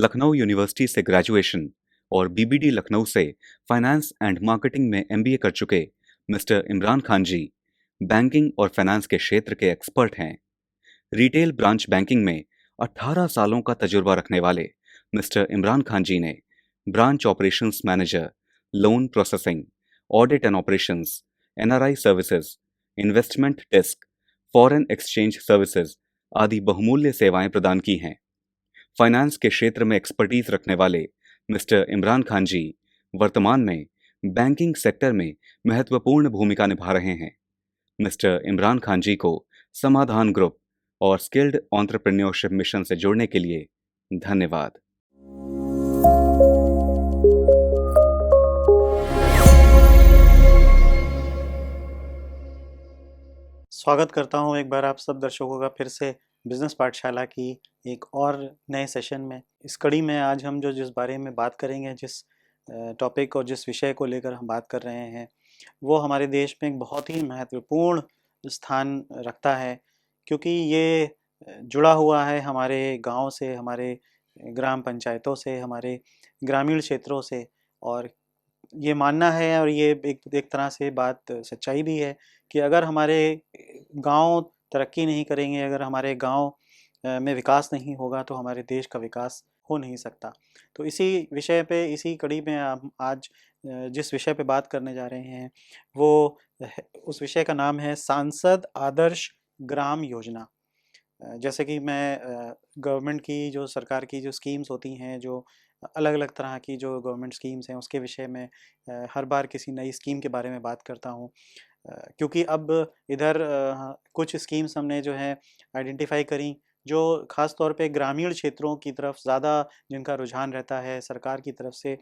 Lucknow university से graduation और BBD Lucknow से फाइनेंस एंड मार्केटिंग में एमबीए कर चुके मिस्टर इमरान खान जी बैंकिंग और फाइनेंस के क्षेत्र के एक्सपर्ट हैं। रिटेल ब्रांच बैंकिंग में 18 सालों का तजुर्बा रखने वाले मिस्टर इमरान खान जी ने branch operations manager, loan processing, audit and operations, NRI services, investment desk, foreign exchange services आदि बहुमूल्य सेवाएं प्रदान की हैं। फाइनेंस के क्षेत्र में एक्सपर्टीज रखने वाले मिस्टर इमरान खान जी वर्तमान में बैंकिंग सेक्टर में महत्वपूर्ण भूमिका निभा रहे हैं। मिस्टर इमरान खान जी को समाधान ग्रुप और स्किल्ड एंटरप्रेन्योरशिप मिशन से जुड़ने के लिए धन्यवाद। स्वागत करता हूं एक बार आप सब दर्शकों का फिर से बिजनेस पाठशाला की एक और नए सेशन में। इस कड़ी में आज हम जिस बारे में बात करेंगे, जिस टॉपिक और जिस विषय को लेकर हम बात कर रहे हैं, वो हमारे देश में एक बहुत ही महत्वपूर्ण स्थान रखता है, क्योंकि ये जुड़ा हुआ है हमारे गांव से, हमारे ग्राम पंचायतों से, हमारे ग्रामीण क्षेत्रों से। और ये मानना है और ये एक तरह से बात सच्चाई भी है कि अगर हमारे गांव तरक्की नहीं करेंगे, अगर हमारे गांव में विकास नहीं होगा, तो हमारे देश का विकास हो नहीं सकता। तो इसी विषय पे, इसी कड़ी में हम आज जिस विषय पे बात करने जा रहे हैं, वो उस विषय का नाम है सांसद आदर्श ग्राम योजना। जैसे कि मैं गवर्नमेंट की, जो सरकार की जो स्कीम्स होती हैं, जो अलग-अलग तरह की जो गवर्नमेंट स्कीम्स हैं, उसके विषय में हर बार किसी नई स्कीम के बारे में बात करता हूँ। क्योंकि अब इधर कुछ स्कीम्स हमने जो है आइडेंटिफाई करी, जो ख़ास तौर पे ग्रामीण क्षेत्रों की तरफ ज़्यादा जिनका रुझान रहता है सरकार की तरफ से।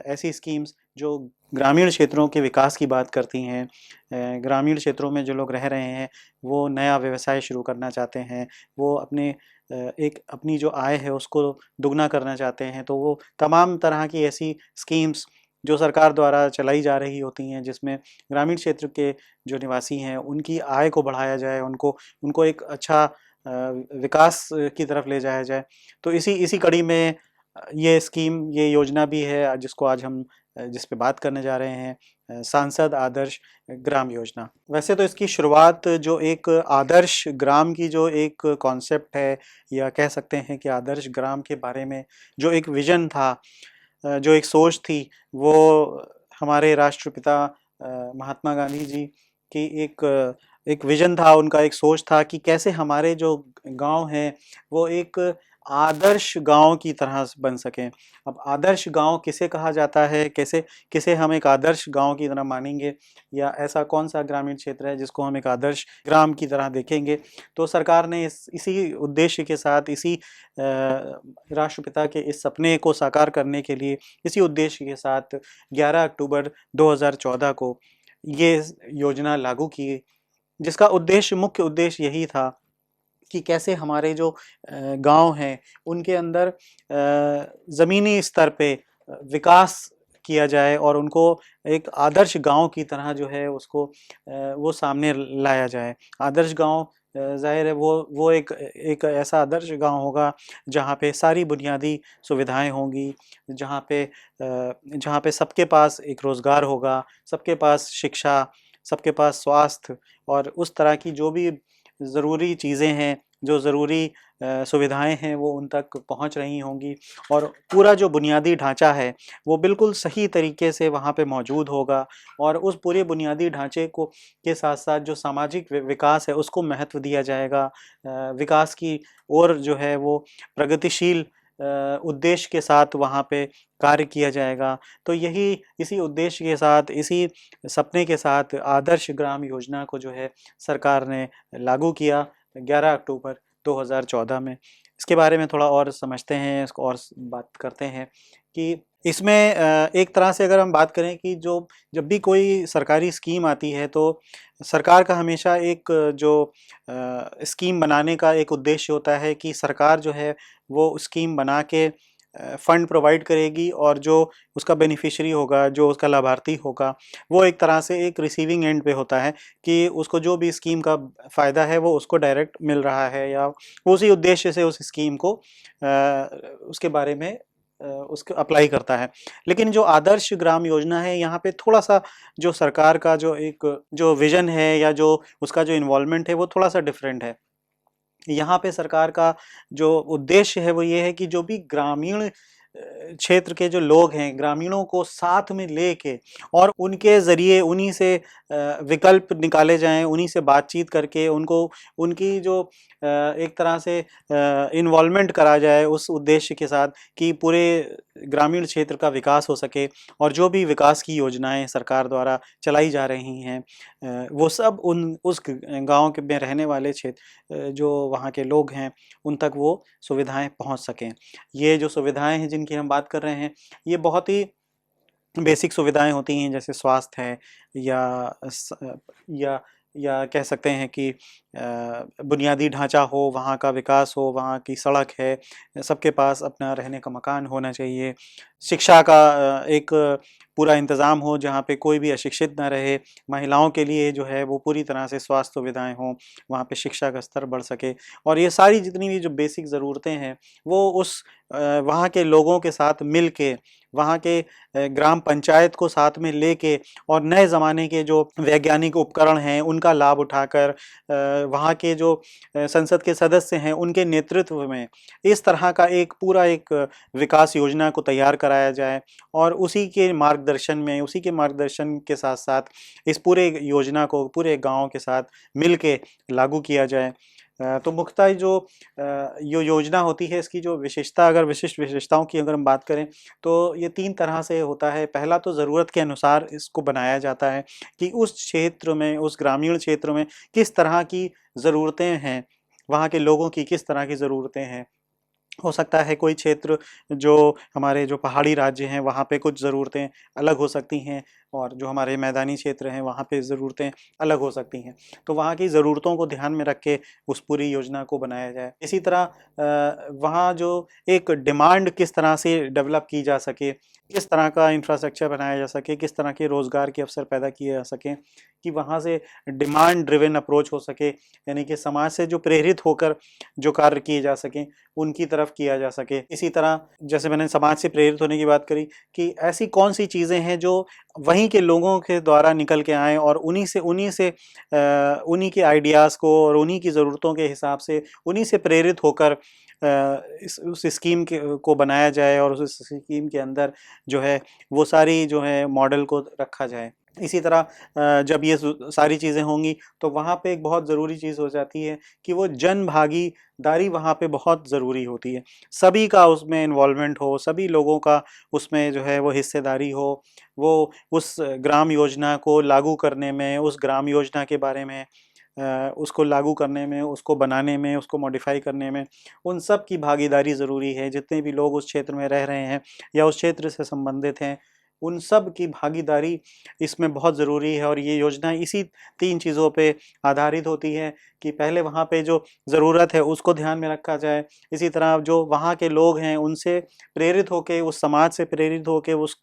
ऐसी स्कीम्स जो ग्रामीण क्षेत्रों के विकास की बात करती हैं, ग्रामीण क्षेत्रों में जो लोग रह रहे हैं, वो नया व्यवसाय शुरू करना चाहते हैं, वो एक अपनी जो आय है उसको दुगना करना चाहते हैं, तो वो तमाम तरह की ऐसी स्कीम्स जो सरकार द्वारा चलाई जा रही होती हैं, जिसमें ग्रामीण क्षेत्र के जो निवासी हैं उनकी आय को बढ़ाया जाए, उनको उनको एक अच्छा विकास की तरफ ले जाया जाए। तो इसी कड़ी में ये स्कीम, ये योजना भी है जिसको आज हम जिस पे बात करने जा रहे हैं, सांसद आदर्श ग्राम योजना। वैसे तो इसकी शुरुआत जो एक आदर्श ग्राम की जो एक कॉन्सेप्ट है, या कह सकते हैं कि आदर्श ग्राम के बारे में जो एक विज़न था, जो एक सोच थी, वो हमारे राष्ट्रपिता महात्मा गांधी जी की एक विज़न था, उनका एक सोच था कि कैसे हमारे जो गाँव हैं वो एक आदर्श गाँव की तरह बन सकें। अब आदर्श गाँव किसे कहा जाता है, कैसे किसे हम एक आदर्श गाँव की तरह मानेंगे, या ऐसा कौन-सा ग्रामीण क्षेत्र है जिसको हम एक आदर्श ग्राम की तरह देखेंगे। तो सरकार ने इसी उद्देश्य के साथ, इसी राष्ट्रपिता के इस सपने को साकार करने के लिए, इसी उद्देश्य के साथ 11 अक्टूबर 2014 को ये योजना लागू की, जिसका मुख्य उद्देश्य यही था कि कैसे हमारे जो गाँव हैं उनके अंदर ज़मीनी स्तर पे विकास किया जाए और उनको एक आदर्श गाँव की तरह जो है उसको वो सामने लाया जाए। आदर्श गाँव ज़ाहिर है वो एक ऐसा आदर्श गाँव होगा जहाँ पे सारी बुनियादी सुविधाएँ होंगी, जहाँ पे सबके पास एक रोज़गार होगा, सबके पास शिक्षा, सबके पास स्वास्थ्य और उस तरह की जो भी ज़रूरी चीज़ें हैं, जो ज़रूरी सुविधाएँ हैं, वो उन तक पहुँच रही होंगी, और पूरा जो बुनियादी ढाँचा है वो बिल्कुल सही तरीके से वहाँ पे मौजूद होगा। और उस पूरे बुनियादी ढाँचे को के साथ-साथ जो सामाजिक विकास है उसको महत्व दिया जाएगा। विकास की ओर जो है वो प्रगतिशील उद्देश्य के साथ वहाँ पे कार्य किया जाएगा। तो इसी उद्देश्य के साथ, इसी सपने के साथ आदर्श ग्राम योजना को जो है सरकार ने लागू किया 11 अक्टूबर 2014 में। इसके बारे में थोड़ा और समझते हैं, इसको और बात करते हैं कि इसमें एक तरह से अगर हम बात करें कि जब भी कोई सरकारी स्कीम आती है, तो सरकार का हमेशा एक स्कीम बनाने का एक उद्देश्य होता है कि सरकार जो है वो स्कीम बना के फंड प्रोवाइड करेगी और जो उसका बेनिफिशियरी होगा, जो उसका लाभार्थी होगा, वो एक तरह से एक रिसीविंग एंड पे होता है कि उसको जो भी स्कीम का फ़ायदा है वो उसको डायरेक्ट मिल रहा है, या वो उसी उद्देश्य से उस स्कीम को उसके बारे में उसको अप्लाई करता है। लेकिन जो आदर्श ग्राम योजना है, यहाँ पे थोड़ा-सा जो सरकार का जो विज़न है या जो उसका जो इन्वॉल्वमेंट है वो थोड़ा-सा डिफरेंट है। यहाँ पे सरकार का जो उद्देश्य है वो ये है कि जो भी ग्रामीण क्षेत्र के जो लोग हैं, ग्रामीणों को साथ में लेके और उनके ज़रिए उन्हीं से विकल्प निकाले जाएँ, उन्हीं से बातचीत करके उनको उनकी जो एक तरह से इन्वॉल्वमेंट करा जाए उस उद्देश्य के साथ कि पूरे ग्रामीण क्षेत्र का विकास हो सके, और जो भी विकास की योजनाएँ सरकार द्वारा चलाई जा रही हैं वो सब उस गाँव के में रहने वाले जो वहाँ के लोग हैं उन तक वो सुविधाएँ पहुँच सकें। ये जो सुविधाएँ हैं जिनकी हम बात कर रहे हैं, ये बहुत ही बेसिक सुविधाएँ होती हैं, जैसे स्वास्थ्य है या स या या कह सकते हैं कि बुनियादी ढाँचा हो, वहाँ का विकास हो, वहाँ की सड़क है, सबके पास अपना रहने का मकान होना चाहिए। शिक्षा का एक पूरा इंतज़ाम हो जहाँ पे कोई भी अशिक्षित ना रहे। महिलाओं के लिए जो है वो पूरी तरह से स्वास्थ्य सुविधाएँ हों, वहाँ पे शिक्षा का स्तर बढ़ सके, और ये सारी जितनी भी जो बेसिक ज़रूरतें हैं वो वहाँ के लोगों के साथ मिल के, वहाँ के ग्राम पंचायत को साथ में लेके और नए ज़माने के जो वैज्ञानिक उपकरण हैं उनका लाभ उठाकर वहाँ के जो संसद के सदस्य हैं उनके नेतृत्व में इस तरह का एक पूरा एक विकास योजना को तैयार कराया जाए, और उसी के मार्गदर्शन के साथ-साथ इस पूरे योजना को पूरे गाँव के साथ मिल के लागू किया जाए। तो मुख्यतः जो योजना होती है इसकी जो विशिष्ट विशेषताओं की अगर हम बात करें तो ये 3 तरह से होता है। पहला तो ज़रूरत के अनुसार इसको बनाया जाता है कि उस क्षेत्र में, उस ग्रामीण क्षेत्र में किस तरह की ज़रूरतें हैं, वहाँ के लोगों की किस तरह की ज़रूरतें हैं। हो सकता है कोई क्षेत्र जो हमारे जो पहाड़ी राज्य हैं वहाँ पे कुछ ज़रूरतें अलग हो सकती हैं, और जो हमारे मैदानी क्षेत्र हैं वहाँ पे ज़रूरतें अलग हो सकती हैं। तो वहाँ की ज़रूरतों को ध्यान में रख के उस पूरी योजना को बनाया जाए। इसी तरह वहाँ जो एक डिमांड किस तरह से डेवलप की जा सके, किस तरह का इंफ्रास्ट्रक्चर बनाया जा सके, किस तरह के रोज़गार के अवसर पैदा किए जा सकें कि वहाँ से डिमांड ड्रिवन अप्रोच हो सके, यानी कि समाज से जो प्रेरित होकर जो कार्य किए जा सकें उनकी तरफ किया जा सके। इसी तरह जैसे मैंने समाज से प्रेरित होने की बात करी कि ऐसी कौन-सी चीज़ें हैं जो वहीं के लोगों के द्वारा निकल के आएँ और उन्हीं के आइडियाज़ को और उन्हीं की ज़रूरतों के हिसाब से उन्हीं से प्रेरित होकर उस स्कीम को बनाया जाए, और उस स्कीम के अंदर जो है वो सारी जो है मॉडल को रखा जाए। इसी तरह जब ये सारी चीज़ें होंगी तो वहाँ पे एक बहुत ज़रूरी चीज़ हो जाती है कि वो जन भागीदारी वहाँ पे बहुत ज़रूरी होती है। सभी का उसमें इन्वॉल्वमेंट हो, सभी लोगों का उसमें जो है वो हिस्सेदारी हो, वो उस ग्राम योजना को लागू करने में, उस ग्राम योजना के बारे में उसको लागू करने में, उसको बनाने में, उसको मॉडिफ़ाई करने में, उन सब की भागीदारी ज़रूरी है। जितने भी लोग उस क्षेत्र में रह रहे हैं या उस क्षेत्र से संबंधित हैं, उन सब की भागीदारी इसमें बहुत ज़रूरी है, और ये योजना इसी 3 चीज़ों पे आधारित होती है कि पहले वहाँ पे जो ज़रूरत है उसको ध्यान में रखा जाए। इसी तरह जो वहाँ के लोग हैं उनसे प्रेरित होके, उस समाज से प्रेरित होके उस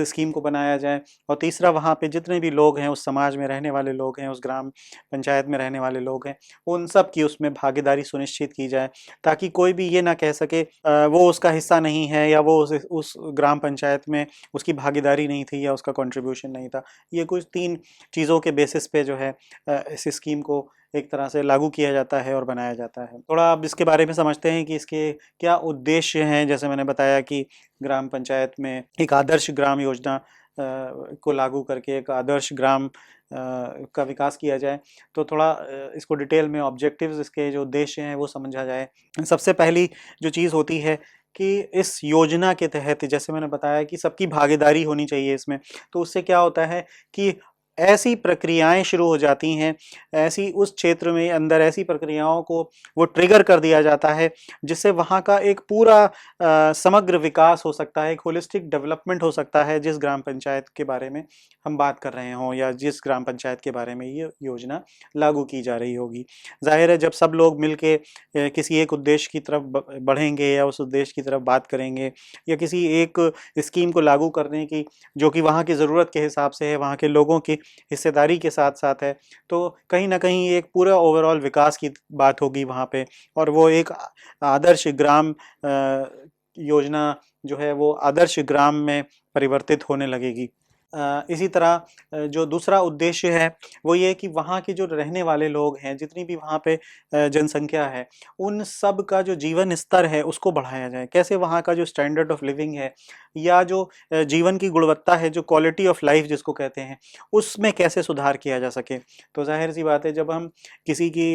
स्कीम को बनाया जाए, और तीसरा वहाँ पे जितने भी लोग हैं, उस समाज में रहने वाले लोग हैं, उस ग्राम पंचायत में रहने वाले लोग हैं, उन सब की उसमें भागीदारी सुनिश्चित की जाए, ताकि कोई भी ये ना कह सके वो उसका हिस्सा नहीं है या वो उस ग्राम पंचायत में उसकी भागीदारी नहीं थी या उसका कंट्रीब्यूशन नहीं था। ये कुछ 3 चीज़ों के बेसिस पे जो है इस स्कीम को एक तरह से लागू किया जाता है और बनाया जाता है। थोड़ा अब इसके बारे में समझते हैं कि इसके क्या उद्देश्य हैं। जैसे मैंने बताया कि ग्राम पंचायत में एक आदर्श ग्राम योजना को लागू करके एक आदर्श ग्राम का विकास किया जाए, तो थोड़ा इसको डिटेल में ऑब्जेक्टिव्स, इसके जो उद्देश्य हैं वो समझा जाए। सबसे पहली जो चीज़ होती है कि इस योजना के तहत, जैसे मैंने बताया कि सबकी भागीदारी होनी चाहिए इसमें, तो उससे क्या होता है कि ऐसी प्रक्रियाएं शुरू हो जाती हैं, ऐसी उस क्षेत्र में अंदर ऐसी प्रक्रियाओं को वो ट्रिगर कर दिया जाता है जिससे वहाँ का एक पूरा समग्र विकास हो सकता है, एक होलिस्टिक डेवलपमेंट हो सकता है जिस ग्राम पंचायत के बारे में हम बात कर रहे हों या जिस ग्राम पंचायत के बारे में ये योजना लागू की जा रही होगी। जाहिर है जब सब लोग मिलके किसी एक उद्देश्य की तरफ बढ़ेंगे या उस उद्देश्य की तरफ बात करेंगे या किसी एक स्कीम को लागू करने की जो कि वहाँ की ज़रूरत के हिसाब से है, वहाँ के लोगों की हिस्सेदारी के साथ साथ है, तो कहीं न कहीं एक पूरा ओवरऑल विकास की बात होगी वहाँ पे और वो एक आदर्श ग्राम योजना जो है वो आदर्श ग्राम में परिवर्तित होने लगेगी। इसी तरह जो दूसरा उद्देश्य है वो ये कि वहाँ के जो रहने वाले लोग हैं, जितनी भी वहाँ पे जनसंख्या है, उन सब का जो जीवन स्तर है उसको बढ़ाया जाए। कैसे वहाँ का जो स्टैंडर्ड ऑफ लिविंग है या जो जीवन की गुणवत्ता है, जो क्वालिटी ऑफ लाइफ जिसको कहते हैं, उसमें कैसे सुधार किया जा सके। तो ज़ाहिर-सी बात है जब हम किसी की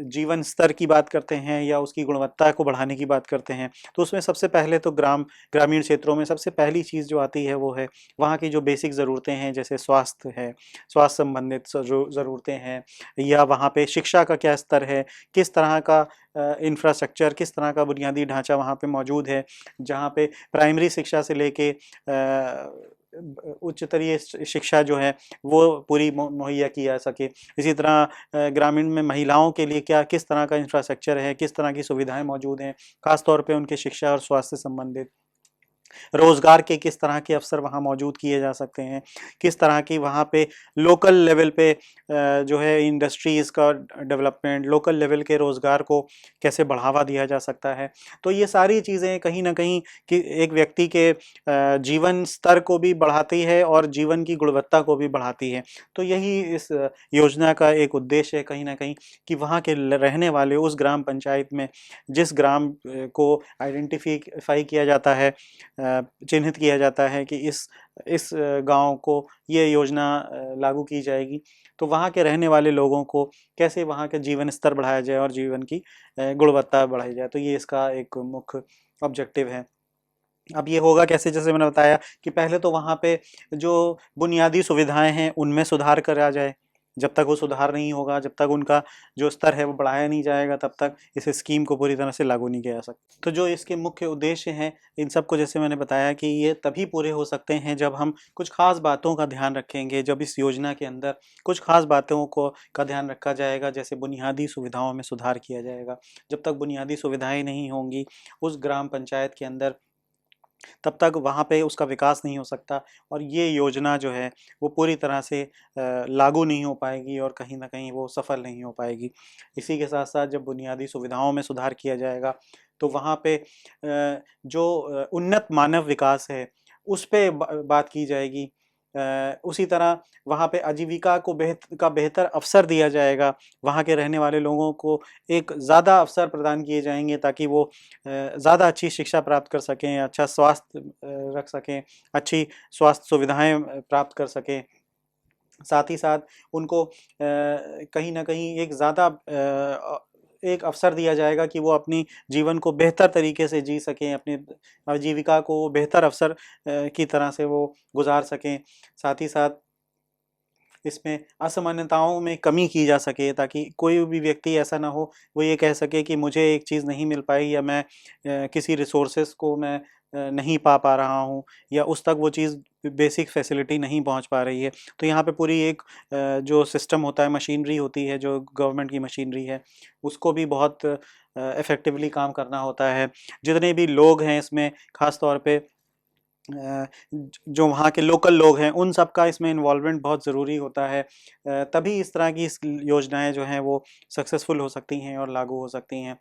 जीवन स्तर की बात करते हैं या उसकी गुणवत्ता को बढ़ाने की बात करते हैं, तो उसमें सबसे पहले तो ग्रामीण क्षेत्रों में सबसे पहली चीज़ जो आती है वो है वहाँ की जो बेसिक ज़रूरतें हैं, जैसे स्वास्थ्य है, स्वास्थ्य संबंधित ज़रूरतें हैं या वहाँ पे शिक्षा का क्या स्तर है, किस तरह का इंफ्रास्ट्रक्चर, किस तरह का बुनियादी ढाँचा वहाँ पे मौजूद है, जहाँ पे प्राइमरी शिक्षा से लेके उच्चतरीय शिक्षा जो है वो पूरी मुहैया की जा सके। इसी तरह ग्रामीण में महिलाओं के लिए क्या किस तरह का इंफ्रास्ट्रक्चर है, किस तरह की सुविधाएँ मौजूद हैं, ख़ास तौर पे उनके शिक्षा और स्वास्थ्य संबंधित। रोज़गार के किस तरह के अवसर वहाँ मौजूद किए जा सकते हैं, किस तरह की वहाँ पे लोकल लेवल पे जो है इंडस्ट्रीज़ का डेवलपमेंट, लोकल लेवल के रोज़गार को कैसे बढ़ावा दिया जा सकता है। तो ये सारी चीज़ें कहीं न कहीं कि एक व्यक्ति के जीवन स्तर को भी बढ़ाती है और जीवन की गुणवत्ता को भी बढ़ाती है। तो यही इस योजना का एक उद्देश्य है कहीं न कहीं कि वहाँ के रहने वाले उस ग्राम पंचायत में जिस ग्राम को आइडेंटिफ़ाई किया जाता है, चिन्हित किया जाता है कि इस गाँव को ये योजना लागू की जाएगी, तो वहाँ के रहने वाले लोगों को कैसे वहाँ का जीवन स्तर बढ़ाया जाए और जीवन की गुणवत्ता बढ़ाई जाए, तो ये इसका एक मुख्य ऑब्जेक्टिव है। अब ये होगा कैसे, जैसे मैंने बताया कि पहले तो वहाँ पे जो बुनियादी सुविधाएँ हैं, उनमें सुधार करा जाए। जब तक वो सुधार नहीं होगा, जब तक उनका जो स्तर है वो बढ़ाया नहीं जाएगा, तब तक इस स्कीम को पूरी तरह से लागू नहीं किया जा सकता। तो जो इसके मुख्य उद्देश्य हैं, इन सबको जैसे मैंने बताया कि ये तभी पूरे हो सकते हैं जब हम कुछ ख़ास बातों का ध्यान रखेंगे, जब इस योजना के अंदर कुछ ख़ास बातों को का ध्यान रखा जाएगा, जैसे बुनियादी सुविधाओं में सुधार किया जाएगा। जब तक बुनियादी सुविधाएँ नहीं होंगी उस ग्राम पंचायत के अंदर, तब तक वहाँ पे उसका विकास नहीं हो सकता और ये योजना जो है वो पूरी तरह से लागू नहीं हो पाएगी और कहीं न कहीं वो सफल नहीं हो पाएगी। इसी के साथ-साथ जब बुनियादी सुविधाओं में सुधार किया जाएगा, तो वहाँ पे जो उन्नत मानव विकास है, उस पे बात की जाएगी। उसी तरह वहाँ पे आजीविका को बेहतर अवसर दिया जाएगा। वहाँ के रहने वाले लोगों को एक ज़्यादा अवसर प्रदान किए जाएँगे ताकि वो ज़्यादा अच्छी शिक्षा प्राप्त कर सकें, अच्छा स्वास्थ्य रख सकें, अच्छी स्वास्थ्य सुविधाएँ प्राप्त कर सकें। साथ ही साथ उनको कहीं न कहीं एक अवसर दिया जाएगा कि वो अपनी जीवन को बेहतर तरीके से जी सकें, अपनी आजीविका को बेहतर अवसर की तरह से वो गुज़ार सकें। साथ ही साथ इसमें असमानताओं में कमी की जा सके ताकि कोई भी व्यक्ति ऐसा ना हो, वो ये कह सके कि मुझे एक चीज़ नहीं मिल पाई या मैं किसी रिसोर्सेज़ को मैं नहीं पा रहा हूँ या उस तक वो चीज़ बेसिक फैसिलिटी नहीं पहुँच पा रही है। तो यहाँ पे पूरी एक जो सिस्टम होता है, मशीनरी होती है, जो गवर्नमेंट की मशीनरी है, उसको भी बहुत इफ़ेक्टिवली काम करना होता है। जितने भी लोग हैं इसमें ख़ास तौर पे जो वहाँ के लोकल लोग हैं, उन सब का इसमें इन्वॉल्वमेंट बहुत ज़रूरी होता है। तभी इस तरह की योजनाएँ जो हैं वो सक्सेसफुल हो सकती हैं और लागू हो सकती हैं।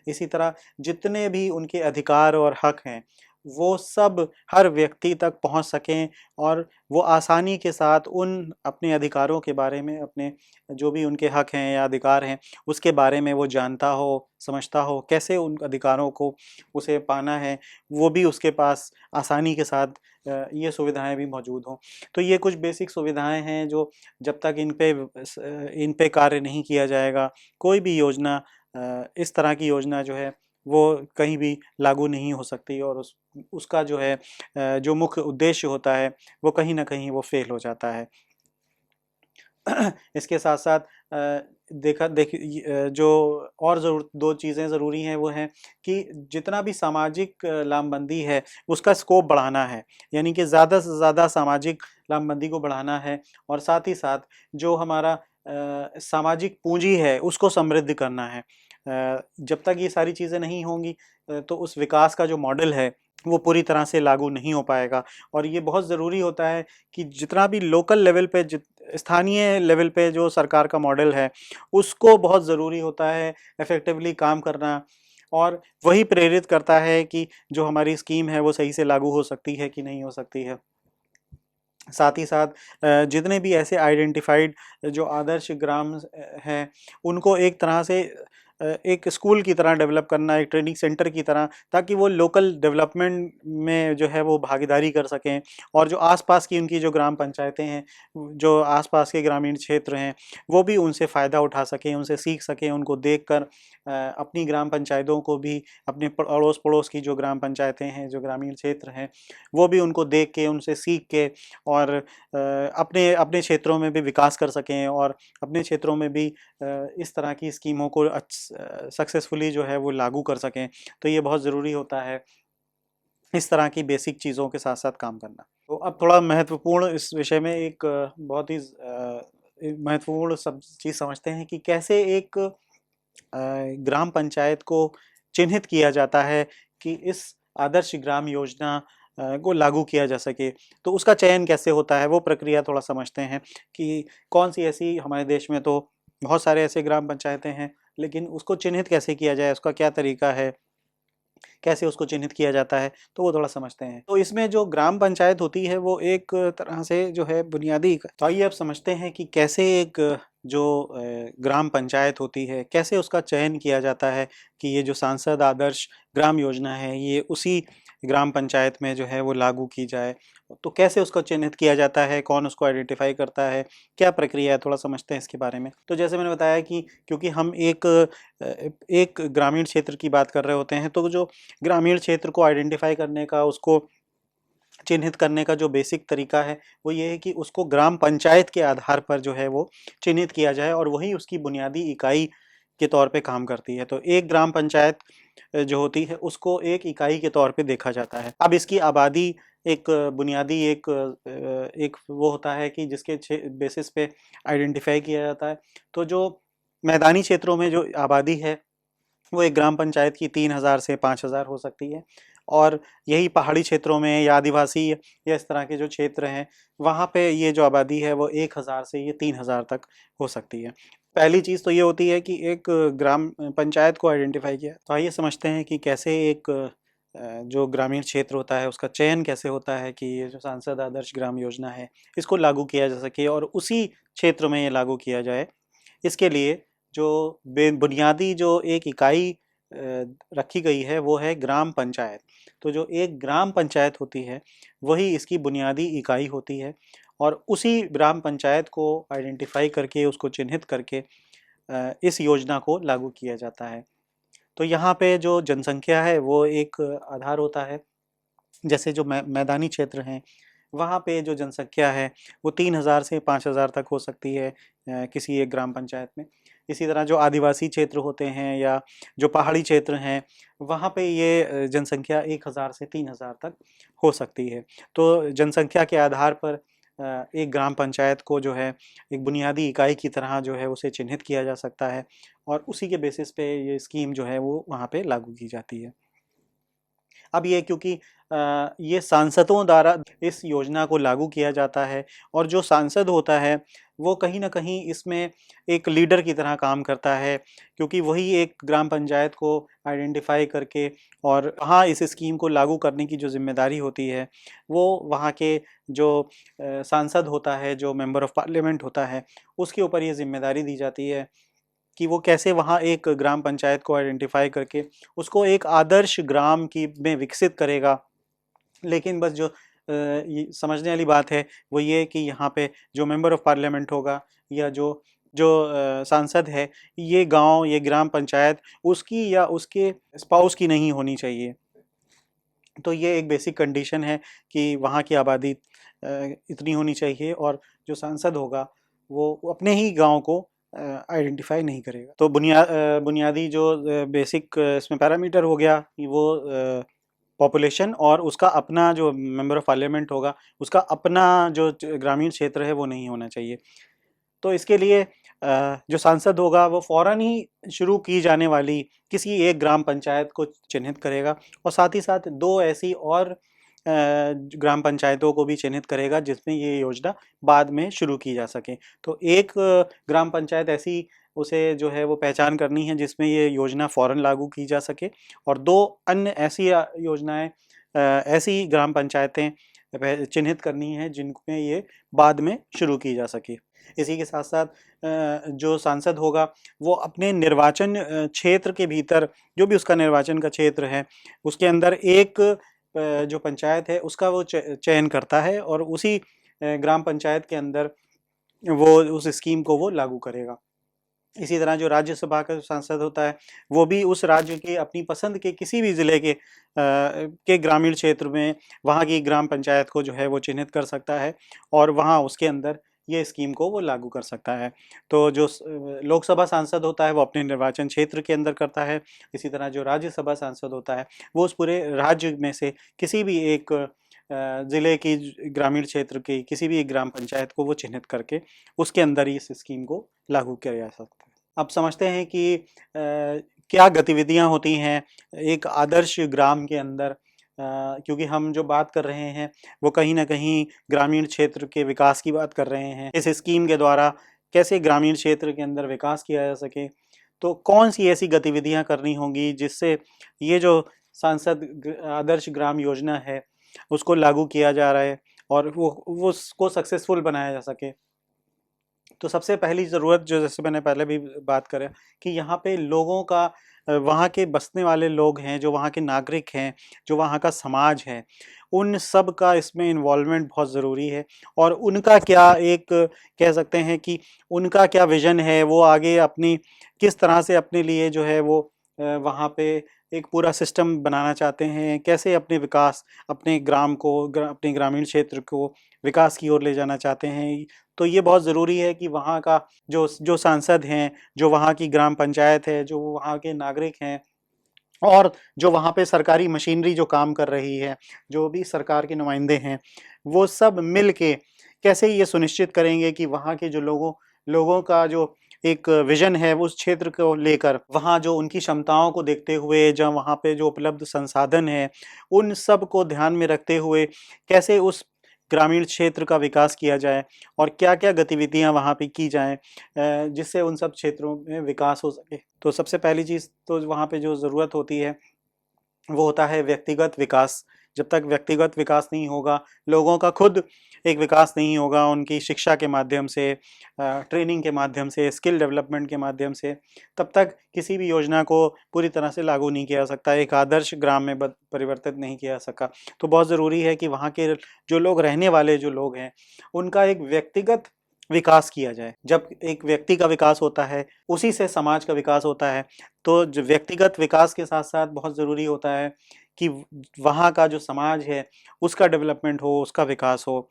इसी तरह जितने भी उनके अधिकार और हक हैं, वो सब हर व्यक्ति तक पहुँच सकें और वो आसानी के साथ उन अपने अधिकारों के बारे में, अपने जो भी उनके हक हैं या अधिकार हैं, उसके बारे में वो जानता हो, समझता हो, कैसे उन अधिकारों को उसे पाना है, वो भी उसके पास आसानी के साथ ये सुविधाएँ भी मौजूद हों। तो ये कुछ बेसिक सुविधाएँ हैं जो जब तक इन पे कार्य नहीं किया जाएगा, कोई भी योजना इस तरह की योजना जो है वो कहीं भी लागू नहीं हो सकती और उसका जो है जो मुख्य उद्देश्य होता है वो कहीं ना कहीं वो फेल हो जाता है। इसके साथ साथ जो और ज़रूर दो चीज़ें ज़रूरी हैं वो हैं कि जितना भी सामाजिक लामबंदी है उसका स्कोप बढ़ाना है, यानी कि ज़्यादा से ज़्यादा सामाजिक लामबंदी को बढ़ाना है, और साथ ही साथ जो हमारा सामाजिक पूंजी है उसको समृद्ध करना है। जब तक ये सारी चीज़ें नहीं होंगी तो उस विकास का जो मॉडल है वो पूरी तरह से लागू नहीं हो पाएगा। और ये बहुत ज़रूरी होता है कि जितना भी लोकल लेवल पे स्थानीय लेवल पे जो सरकार का मॉडल है उसको बहुत ज़रूरी होता है इफ़ेक्टिवली काम करना, और वही प्रेरित करता है कि जो हमारी स्कीम है वो सही से लागू हो सकती है कि नहीं हो सकती है। साथ ही साथ जितने भी ऐसे आइडेंटिफाइड जो आदर्श ग्राम हैं उनको एक तरह से एक स्कूल की तरह डेवलप करना, एक ट्रेनिंग सेंटर की तरह, ताकि वो लोकल डेवलपमेंट में जो है वो भागीदारी कर सकें, और जो आसपास की उनकी जो ग्राम पंचायतें हैं, जो आसपास के ग्रामीण क्षेत्र हैं, वो भी उनसे फ़ायदा उठा सकें, उनसे सीख सकें, उनको देखकर अपनी ग्राम पंचायतों को भी, अपने अड़ोस पड़ोस की जो ग्राम पंचायतें हैं, जो ग्रामीण क्षेत्र हैं, वो भी उनको देख के, उनसे सीख के और अपने अपने क्षेत्रों में भी विकास कर सकें, और अपने क्षेत्रों में भी इस तरह की स्कीमों को सक्सेसफुली जो है वो लागू कर सकें। तो ये बहुत ज़रूरी होता है इस तरह की बेसिक चीज़ों के साथ साथ काम करना। तो अब थोड़ा महत्वपूर्ण इस विषय में एक बहुत ही एक महत्वपूर्ण सब चीज़ समझते हैं कि कैसे एक ग्राम पंचायत को चिन्हित किया जाता है कि इस आदर्श ग्राम योजना को लागू किया जा सके। तो उसका चयन कैसे होता है वो प्रक्रिया थोड़ा समझते हैं कि कौन सी ऐसी, हमारे देश में तो बहुत सारे ऐसे ग्राम पंचायतें हैं, लेकिन उसको चिन्हित कैसे किया जाए, उसका क्या तरीका है, कैसे उसको चिन्हित किया जाता है, तो वो थोड़ा समझते हैं। तो इसमें जो ग्राम पंचायत होती है वो एक तरह से जो है बुनियादी, तो आइए अब समझते हैं कि कैसे एक जो ग्राम पंचायत होती है कैसे उसका चयन किया जाता है कि ये जो सांसद आदर्श ग्राम योजना है ये उसी ग्राम पंचायत में जो है वो लागू की जाए। तो कैसे उसको चिन्हित किया जाता है, कौन उसको आइडेंटिफाई करता है, क्या प्रक्रिया है, थोड़ा समझते हैं इसके बारे में। तो जैसे मैंने बताया कि क्योंकि हम एक ग्रामीण क्षेत्र की बात कर रहे होते हैं, तो जो ग्रामीण क्षेत्र को आइडेंटिफाई करने का, उसको चिन्हित करने का जो बेसिक तरीका है वो ये है कि उसको ग्राम पंचायत के आधार पर जो है वो चिन्हित किया जाए, और वही उसकी बुनियादी इकाई के तौर पे काम करती है। तो एक ग्राम पंचायत जो होती है उसको एक इकाई के तौर पे देखा जाता है। अब इसकी आबादी एक बुनियादी एक वो होता है कि जिसके बेसिस पे आइडेंटिफाई किया जाता है। तो जो मैदानी क्षेत्रों में जो आबादी है वो एक ग्राम पंचायत की 3000 से 5000 हो सकती है, और यही पहाड़ी क्षेत्रों में या आदिवासी या इस तरह के जो क्षेत्र हैं वहाँ पे ये जो आबादी है वो 1000 से ये 3000 तक हो सकती है। पहली चीज़ तो ये होती है कि एक ग्राम पंचायत को आइडेंटिफाई किया। तो आइए समझते हैं कि कैसे एक जो ग्रामीण क्षेत्र होता है उसका चयन कैसे होता है कि ये जो सांसद आदर्श ग्राम योजना है इसको लागू किया जा सके और उसी क्षेत्र में ये लागू किया जाए। इसके लिए जो बुनियादी जो एक इकाई रखी गई है वो है ग्राम पंचायत। तो जो एक ग्राम पंचायत होती है वही इसकी बुनियादी इकाई होती है, और उसी ग्राम पंचायत को आइडेंटिफाई करके, उसको चिन्हित करके इस योजना को लागू किया जाता है। तो यहाँ पे जो जनसंख्या है वो एक आधार होता है। जैसे जो मैदानी क्षेत्र हैं वहाँ पे जो जनसंख्या है वो 3000 से 5000 तक हो सकती है किसी एक ग्राम पंचायत में। इसी तरह जो आदिवासी क्षेत्र होते हैं या जो पहाड़ी क्षेत्र हैं वहाँ पे ये जनसंख्या 1000 से 3000 तक हो सकती है। तो जनसंख्या के आधार पर एक ग्राम पंचायत को जो है एक बुनियादी इकाई की तरह जो है उसे चिन्हित किया जा सकता है, और उसी के बेसिस पे ये स्कीम जो है वो वहाँ पे लागू की जाती है। अब ये क्योंकि ये सांसदों द्वारा इस योजना को लागू किया जाता है, और जो सांसद होता है वो कहीं न कहीं इसमें एक लीडर की तरह काम करता है, क्योंकि वही एक ग्राम पंचायत को आइडेंटिफ़ाई करके और वहाँ इस स्कीम को लागू करने की जो ज़िम्मेदारी होती है, वो वहाँ के जो सांसद होता है, जो मेंबर ऑफ़ पार्लियामेंट होता है, उसके ऊपर ये ज़िम्मेदारी दी जाती है कि वो कैसे वहाँ एक ग्राम पंचायत को आइडेंटिफ़ाई करके उसको एक आदर्श ग्राम की में विकसित करेगा। लेकिन बस जो ये समझने वाली बात है वो ये कि यहाँ पे जो मेंबर ऑफ़ पार्लियामेंट होगा या जो जो सांसद है, ये गाँव, ये ग्राम पंचायत उसकी या उसके स्पाउस की नहीं होनी चाहिए। तो ये एक बेसिक कंडीशन है कि वहाँ की आबादी इतनी होनी चाहिए, और जो सांसद होगा वो अपने ही गांव को आइडेंटिफाई नहीं करेगा। तो बुनियादी जो बेसिक इसमें पैरामीटर हो गया कि वो पॉपुलेशन और उसका अपना जो मेंबर ऑफ पार्लियामेंट होगा उसका अपना जो ग्रामीण क्षेत्र है वो नहीं होना चाहिए। तो इसके लिए जो सांसद होगा वो फौरन ही शुरू की जाने वाली किसी एक ग्राम पंचायत को चिन्हित करेगा, और साथ ही साथ दो ऐसी और ग्राम पंचायतों को भी चिन्हित करेगा जिसमें ये योजना बाद में शुरू की जा सके। तो एक ग्राम पंचायत ऐसी उसे जो है वो पहचान करनी है जिसमें ये योजना फ़ौरन लागू की जा सके, और दो अन्य ऐसी योजनाएं ऐसी ग्राम पंचायतें चिन्हित करनी है जिनमें ये बाद में शुरू की जा सके। इसी के साथ साथ जो सांसद होगा वो अपने निर्वाचन क्षेत्र के भीतर, जो भी उसका निर्वाचन का क्षेत्र है उसके अंदर एक जो पंचायत है उसका वो चयन करता है, और उसी ग्राम पंचायत के अंदर वो उस स्कीम को वो लागू करेगा। इसी तरह जो राज्यसभा का सांसद होता है वो भी उस राज्य के अपनी पसंद के किसी भी ज़िले के ग्रामीण क्षेत्र में वहाँ की ग्राम पंचायत को जो है वो चिन्हित कर सकता है, और वहाँ उसके अंदर ये स्कीम को वो लागू कर सकता है। तो जो लोकसभा सांसद होता है वो अपने निर्वाचन क्षेत्र के अंदर करता है। इसी तरह जो राज्यसभा सांसद होता है वो उस पूरे राज्य में से किसी भी एक ज़िले की ग्रामीण क्षेत्र की किसी भी एक ग्राम पंचायत को वो चिन्हित करके उसके अंदर ही इस स्कीम को लागू किया जा सकता है। अब समझते हैं कि क्या गतिविधियां होती हैं एक आदर्श ग्राम के अंदर, क्योंकि हम जो बात कर रहे हैं वो कहीं ना कहीं ग्रामीण क्षेत्र के विकास की बात कर रहे हैं। इस स्कीम के द्वारा कैसे ग्रामीण क्षेत्र के अंदर विकास किया जा सके, तो कौन सी ऐसी गतिविधियां करनी होंगी जिससे ये जो सांसद आदर्श ग्राम योजना है उसको लागू किया जा रहा है और वो उसको सक्सेसफुल बनाया जा सके। तो सबसे पहली ज़रूरत जो, जैसे मैंने पहले भी बात करा कि यहाँ पे लोगों का वहाँ के बसने वाले लोग हैं, जो वहाँ के नागरिक हैं, जो वहाँ का समाज है, उन सब का इसमें इन्वॉल्वमेंट बहुत ज़रूरी है। और उनका क्या एक कह सकते हैं कि उनका क्या विज़न है, वो आगे अपनी किस तरह से अपने लिए जो है वो वहाँ पे एक पूरा सिस्टम बनाना चाहते हैं, कैसे अपने विकास अपने ग्राम को अपने ग्रामीण क्षेत्र को विकास की ओर ले जाना चाहते हैं। तो ये बहुत ज़रूरी है कि वहाँ का जो सांसद हैं, जो वहाँ की ग्राम पंचायत है, जो वहाँ के नागरिक हैं, और जो वहाँ पे सरकारी मशीनरी जो काम कर रही है, जो भी सरकार के नुमाइंदे हैं, वो सब मिल के कैसे ये सुनिश्चित करेंगे कि वहाँ के जो लोगों का जो एक विज़न है वो उस क्षेत्र को लेकर, वहाँ जो उनकी क्षमताओं को देखते हुए, जहाँ वहाँ पे जो उपलब्ध संसाधन हैं, उन सब को ध्यान में रखते हुए कैसे उस ग्रामीण क्षेत्र का विकास किया जाए और क्या-क्या गतिविधियाँ वहाँ पे की जाएँ जिससे उन सब क्षेत्रों में विकास हो सके। तो सबसे पहली चीज़ तो वहाँ पे जो ज़रूरत होती है वो होता है व्यक्तिगत विकास। जब तक व्यक्तिगत विकास नहीं होगा, लोगों का खुद एक विकास नहीं होगा, उनकी शिक्षा के माध्यम से, ट्रेनिंग के माध्यम से, स्किल डेवलपमेंट के माध्यम से, तब तक किसी भी योजना को पूरी तरह से लागू नहीं किया जा सकता, एक आदर्श ग्राम में परिवर्तित नहीं किया जा सका। तो बहुत ज़रूरी है कि वहाँ के जो लोग रहने वाले जो लोग हैं, उनका एक व्यक्तिगत विकास किया जाए। जब एक व्यक्ति का विकास होता है, उसी से समाज का विकास होता है। तो जो व्यक्तिगत विकास के साथ-साथ बहुत ज़रूरी होता है कि वहाँ का जो समाज है, उसका डेवलपमेंट हो, उसका विकास हो।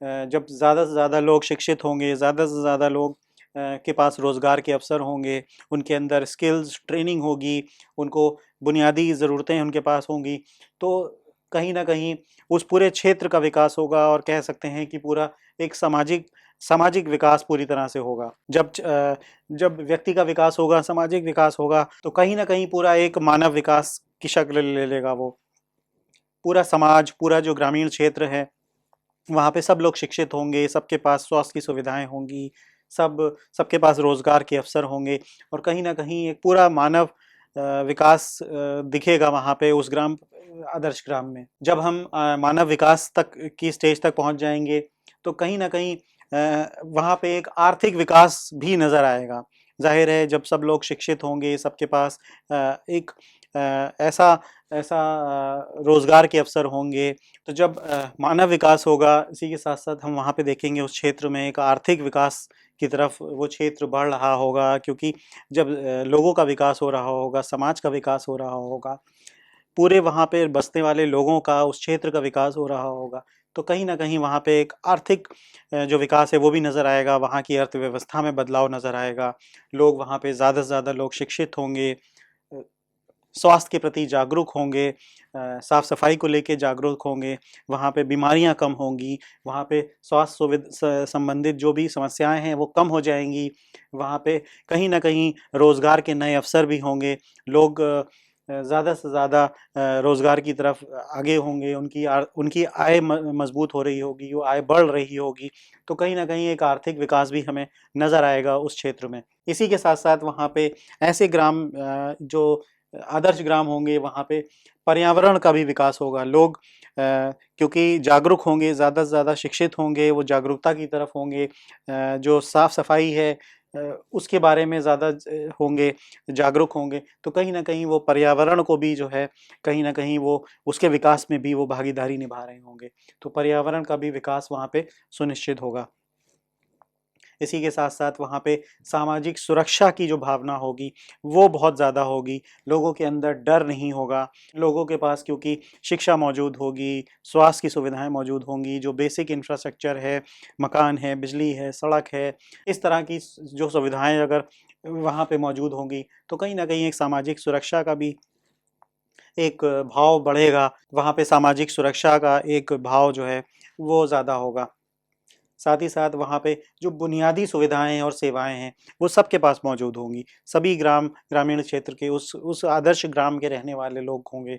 जब ज़्यादा से ज़्यादा लोग शिक्षित होंगे, ज़्यादा से ज़्यादा लोग के पास रोज़गार के अवसर होंगे, उनके अंदर स्किल्स ट्रेनिंग होगी, उनको बुनियादी ज़रूरतें उनके पास होंगी, तो कहीं न कहीं उस पूरे क्षेत्र का विकास होगा, और कह सकते हैं कि पूरा एक सामाजिक विकास पूरी तरह से होगा। जब व्यक्ति का विकास होगा, सामाजिक विकास होगा, तो कहीं न कहीं पूरा एक मानव विकास की शक्ल ले लेगा वो। पूरा समाज, पूरा जो ग्रामीण क्षेत्र है, वहाँ पे सब लोग शिक्षित होंगे, सबके पास स्वास्थ्य की सुविधाएँ होंगी, सबके पास रोज़गार के अवसर होंगे, और कहीं न कहीं एक पूरा मानव विकास दिखेगा वहाँ पे उस आदर्श ग्राम में। जब हम मानव विकास तक की स्टेज तक पहुँच जाएँगे, तो कहीं न कहीं वहाँ पे एक आर्थिक विकास भी नज़र आएगा। ज़ाहिर है जब सब लोग शिक्षित होंगे, सबके पास एक ऐसा ऐसा रोज़गार के अवसर होंगे, तो जब मानव विकास होगा, इसी के साथ-साथ हम वहाँ पे देखेंगे उस क्षेत्र में एक आर्थिक विकास की तरफ वो क्षेत्र बढ़ रहा होगा, क्योंकि जब लोगों का विकास हो रहा होगा, समाज का विकास हो रहा होगा, पूरे वहाँ पे बसने वाले लोगों का, उस क्षेत्र का विकास हो रहा होगा, तो कहीं न कहीं वहाँ पे एक आर्थिक जो विकास है वो भी नज़र आएगा, वहाँ की अर्थव्यवस्था में बदलाव नज़र आएगा। लोग वहाँ पे ज़्यादा से ज़्यादा लोग शिक्षित होंगे, स्वास्थ्य के प्रति जागरूक होंगे, साफ-सफाई को लेके जागरूक होंगे, वहाँ पे बीमारियाँ कम होंगी, वहाँ पे स्वास्थ्य संबंधित जो भी समस्याएँ हैं वो कम हो जाएँगी। वहाँ पे कहीं न कहीं रोज़गार के नए अवसर भी होंगे, लोग ज़्यादा से ज़्यादा रोज़गार की तरफ आगे होंगे, उनकी आय मज़बूत हो रही होगी, वो आय बढ़ रही होगी, तो कहीं न कहीं एक आर्थिक विकास भी हमें नज़र आएगा उस क्षेत्र में। इसी के साथ-साथ वहाँ पे ऐसे ग्राम जो आदर्श ग्राम होंगे, वहाँ पे पर्यावरण का भी विकास होगा। लोग क्योंकि जागरूक होंगे, ज़्यादा से ज़्यादा शिक्षित होंगे, वो जागरूकता की तरफ होंगे, जो साफ-सफाई है उसके बारे में ज़्यादा होंगे, जागरूक होंगे, तो कहीं न कहीं वो पर्यावरण को भी जो है, कहीं न कहीं वो उसके विकास में भी वो भागीदारी निभा रहे होंगे। तो पर्यावरण का भी विकास वहाँ पे सुनिश्चित होगा। इसी के साथ-साथ वहाँ पे सामाजिक सुरक्षा की जो भावना होगी, वो बहुत ज़्यादा होगी। लोगों के अंदर डर नहीं होगा, लोगों के पास क्योंकि शिक्षा मौजूद होगी, स्वास्थ्य की सुविधाएँ मौजूद होंगी, जो बेसिक इंफ्रास्ट्रक्चर है, मकान है, बिजली है, सड़क है, इस तरह की जो सुविधाएँ अगर वहाँ पे मौजूद होंगी, तो कहीं न कहीं एक सामाजिक सुरक्षा का भी एक भाव बढ़ेगा। वहाँ पे सामाजिक सुरक्षा का एक भाव जो है, वो ज़्यादा होगा। साथ ही साथ वहाँ पे जो बुनियादी सुविधाएँ हैं और सेवाएँ हैं, वो सबके पास मौजूद होंगी। सभी ग्रामीण क्षेत्र के उस आदर्श ग्राम के रहने वाले लोग होंगे,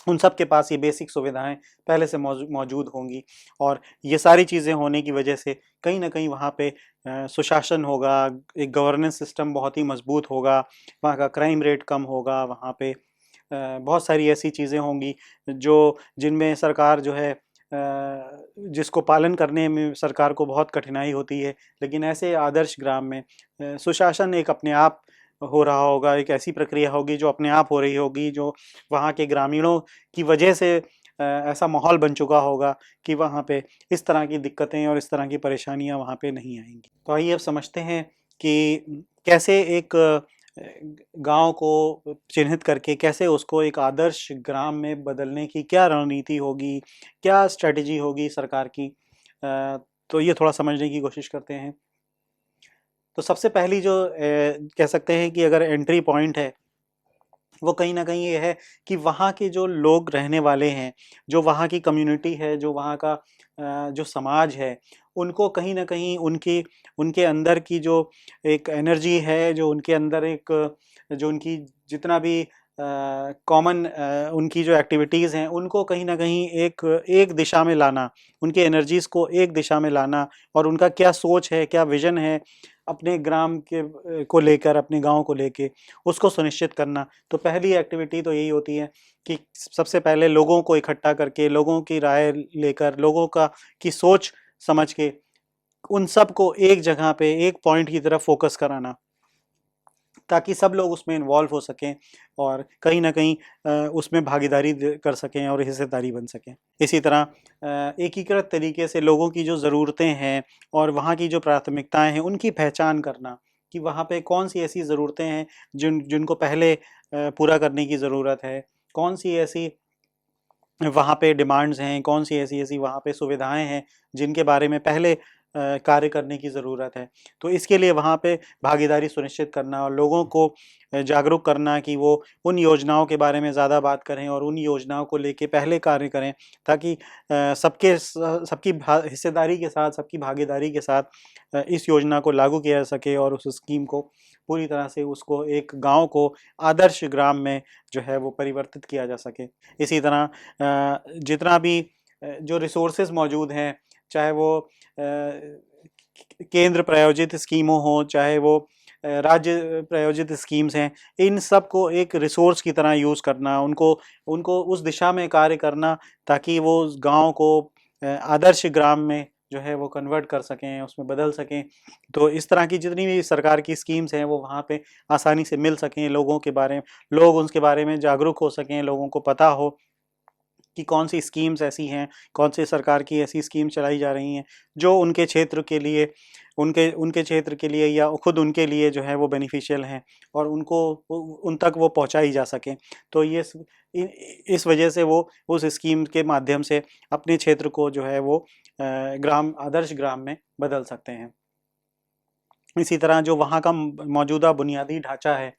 उन सब के पास ये बेसिक सुविधाएँ पहले से मौजूद होंगी और ये सारी चीज़ें होने की वजह से कहीं न कहीं वहाँ पे सुशासन होगा, एक गवर्नेंस सिस्टम बहुत ही मज़बूत होगा, वहाँ का क्राइम रेट कम होगा, वहाँ पे बहुत सारी ऐसी चीज़ें होंगी जो जिनमें सरकार जो है जिसको पालन करने में सरकार को बहुत कठिनाई होती है, लेकिन ऐसे आदर्श ग्राम में सुशासन एक अपने आप हो रहा होगा, एक ऐसी प्रक्रिया होगी जो अपने आप हो रही होगी, जो वहाँ के ग्रामीणों की वजह से ऐसा माहौल बन चुका होगा कि वहाँ पे इस तरह की दिक्कतें और इस तरह की परेशानियाँ वहाँ पे नहीं आएँगी। तो आइए अब समझते हैं कि कैसे एक गाँव को चिन्हित करके कैसे उसको एक आदर्श ग्राम में बदलने की क्या रणनीति होगी, क्या स्ट्रैटेजी होगी सरकार की? तो ये थोड़ा समझने की कोशिश करते हैं। तो सबसे पहली जो कह सकते हैं कि अगर एंट्री पॉइंट है, वो कहीं न कहीं ये है कि वहाँ के जो लोग रहने वाले हैं, जो वहाँ की कम्युनिटी है, जो वहाँ का जो समाज है, उनको कहीं न कहीं उनके अंदर की जो एक एनर्जी है, जो उनके अंदर एक जो उनकी जितना भी कॉमन उनकी जो एक्टिविटीज़ हैं, उनको कहीं न कहीं एक दिशा में लाना, उनकी एनर्जीज़ को एक दिशा में लाना और उनका क्या सोच है, क्या विज़न है, अपने ग्राम के को लेकर, अपने गाँव को लेके, उसको सुनिश्चित करना। तो पहली एक्टिविटी तो यही होती है कि सबसे पहले लोगों को इकट्ठा करके, लोगों की राय लेकर, लोगों की सोच समझ के, उन सबको एक जगह पे, एक पॉइंट की तरफ फ़ोकस कराना, ताकि सब लोग उसमें इन्वॉल्व हो सकें और कहीं न कहीं उसमें भागीदारी कर सकें और हिस्सेदारी बन सकें। इसी तरह एकीकृत तरीके से लोगों की जो ज़रूरतें हैं और वहाँ की जो प्राथमिकताएँ हैं, उनकी पहचान करना कि वहाँ पे कौन-सी ऐसी ज़रूरतें हैं जिनको पहले पूरा करने की ज़रूरत है, कौन-सी ऐसी वहाँ पे डिमांड्स हैं, कौन-सी ऐसी-ऐसी वहाँ पे सुविधाएँ हैं, जिनके बारे में पहले कार्य करने की ज़रूरत है। तो इसके लिए वहाँ पे भागीदारी सुनिश्चित करना और लोगों को जागरूक करना कि वो उन योजनाओं के बारे में ज़्यादा बात करें और उन योजनाओं को लेके पहले कार्य करें, ताकि सबकी हिस्सेदारी के साथ, सबकी भागीदारी के साथ इस योजना को लागू किया जा सके और उस स्कीम को पूरी तरह से उसको एक गाँव को आदर्श ग्राम में जो है वो परिवर्तित किया जा सके। इसी तरह जितना भी जो रिसोर्सेज़ मौजूद हैं, चाहे वो केंद्र प्रायोजित स्कीमों हों, चाहे वो राज्य प्रायोजित स्कीम्स हैं, इन सब को एक रिसोर्स की तरह यूज़ करना, उनको उनको उस दिशा में कार्य करना ताकि वो उस गाँव को आदर्श ग्राम में जो है वो कन्वर्ट कर सकें, उसमें बदल सकें। तो इस तरह की जितनी भी सरकार की स्कीम्स हैं, वो वहाँ पे आसानी से मिल सकें, लोग उसके बारे में जागरूक हो सकें, लोगों को पता हो कि कौन-सी स्कीम्स ऐसी हैं, कौन सी सरकार की ऐसी स्कीम चलाई जा रही हैं, जो उनके क्षेत्र के लिए उनके उनके क्षेत्र के लिए या खुद उनके लिए जो है वो बेनिफिशियल हैं और उनको उन तक वो पहुंचाई जा सके। तो ये इस वजह से वो उस स्कीम के माध्यम से अपने क्षेत्र को जो है वो ग्राम आदर्श ग्राम में बदल सकते हैं। इसी तरह जो वहाँ का मौजूदा बुनियादी ढांचा है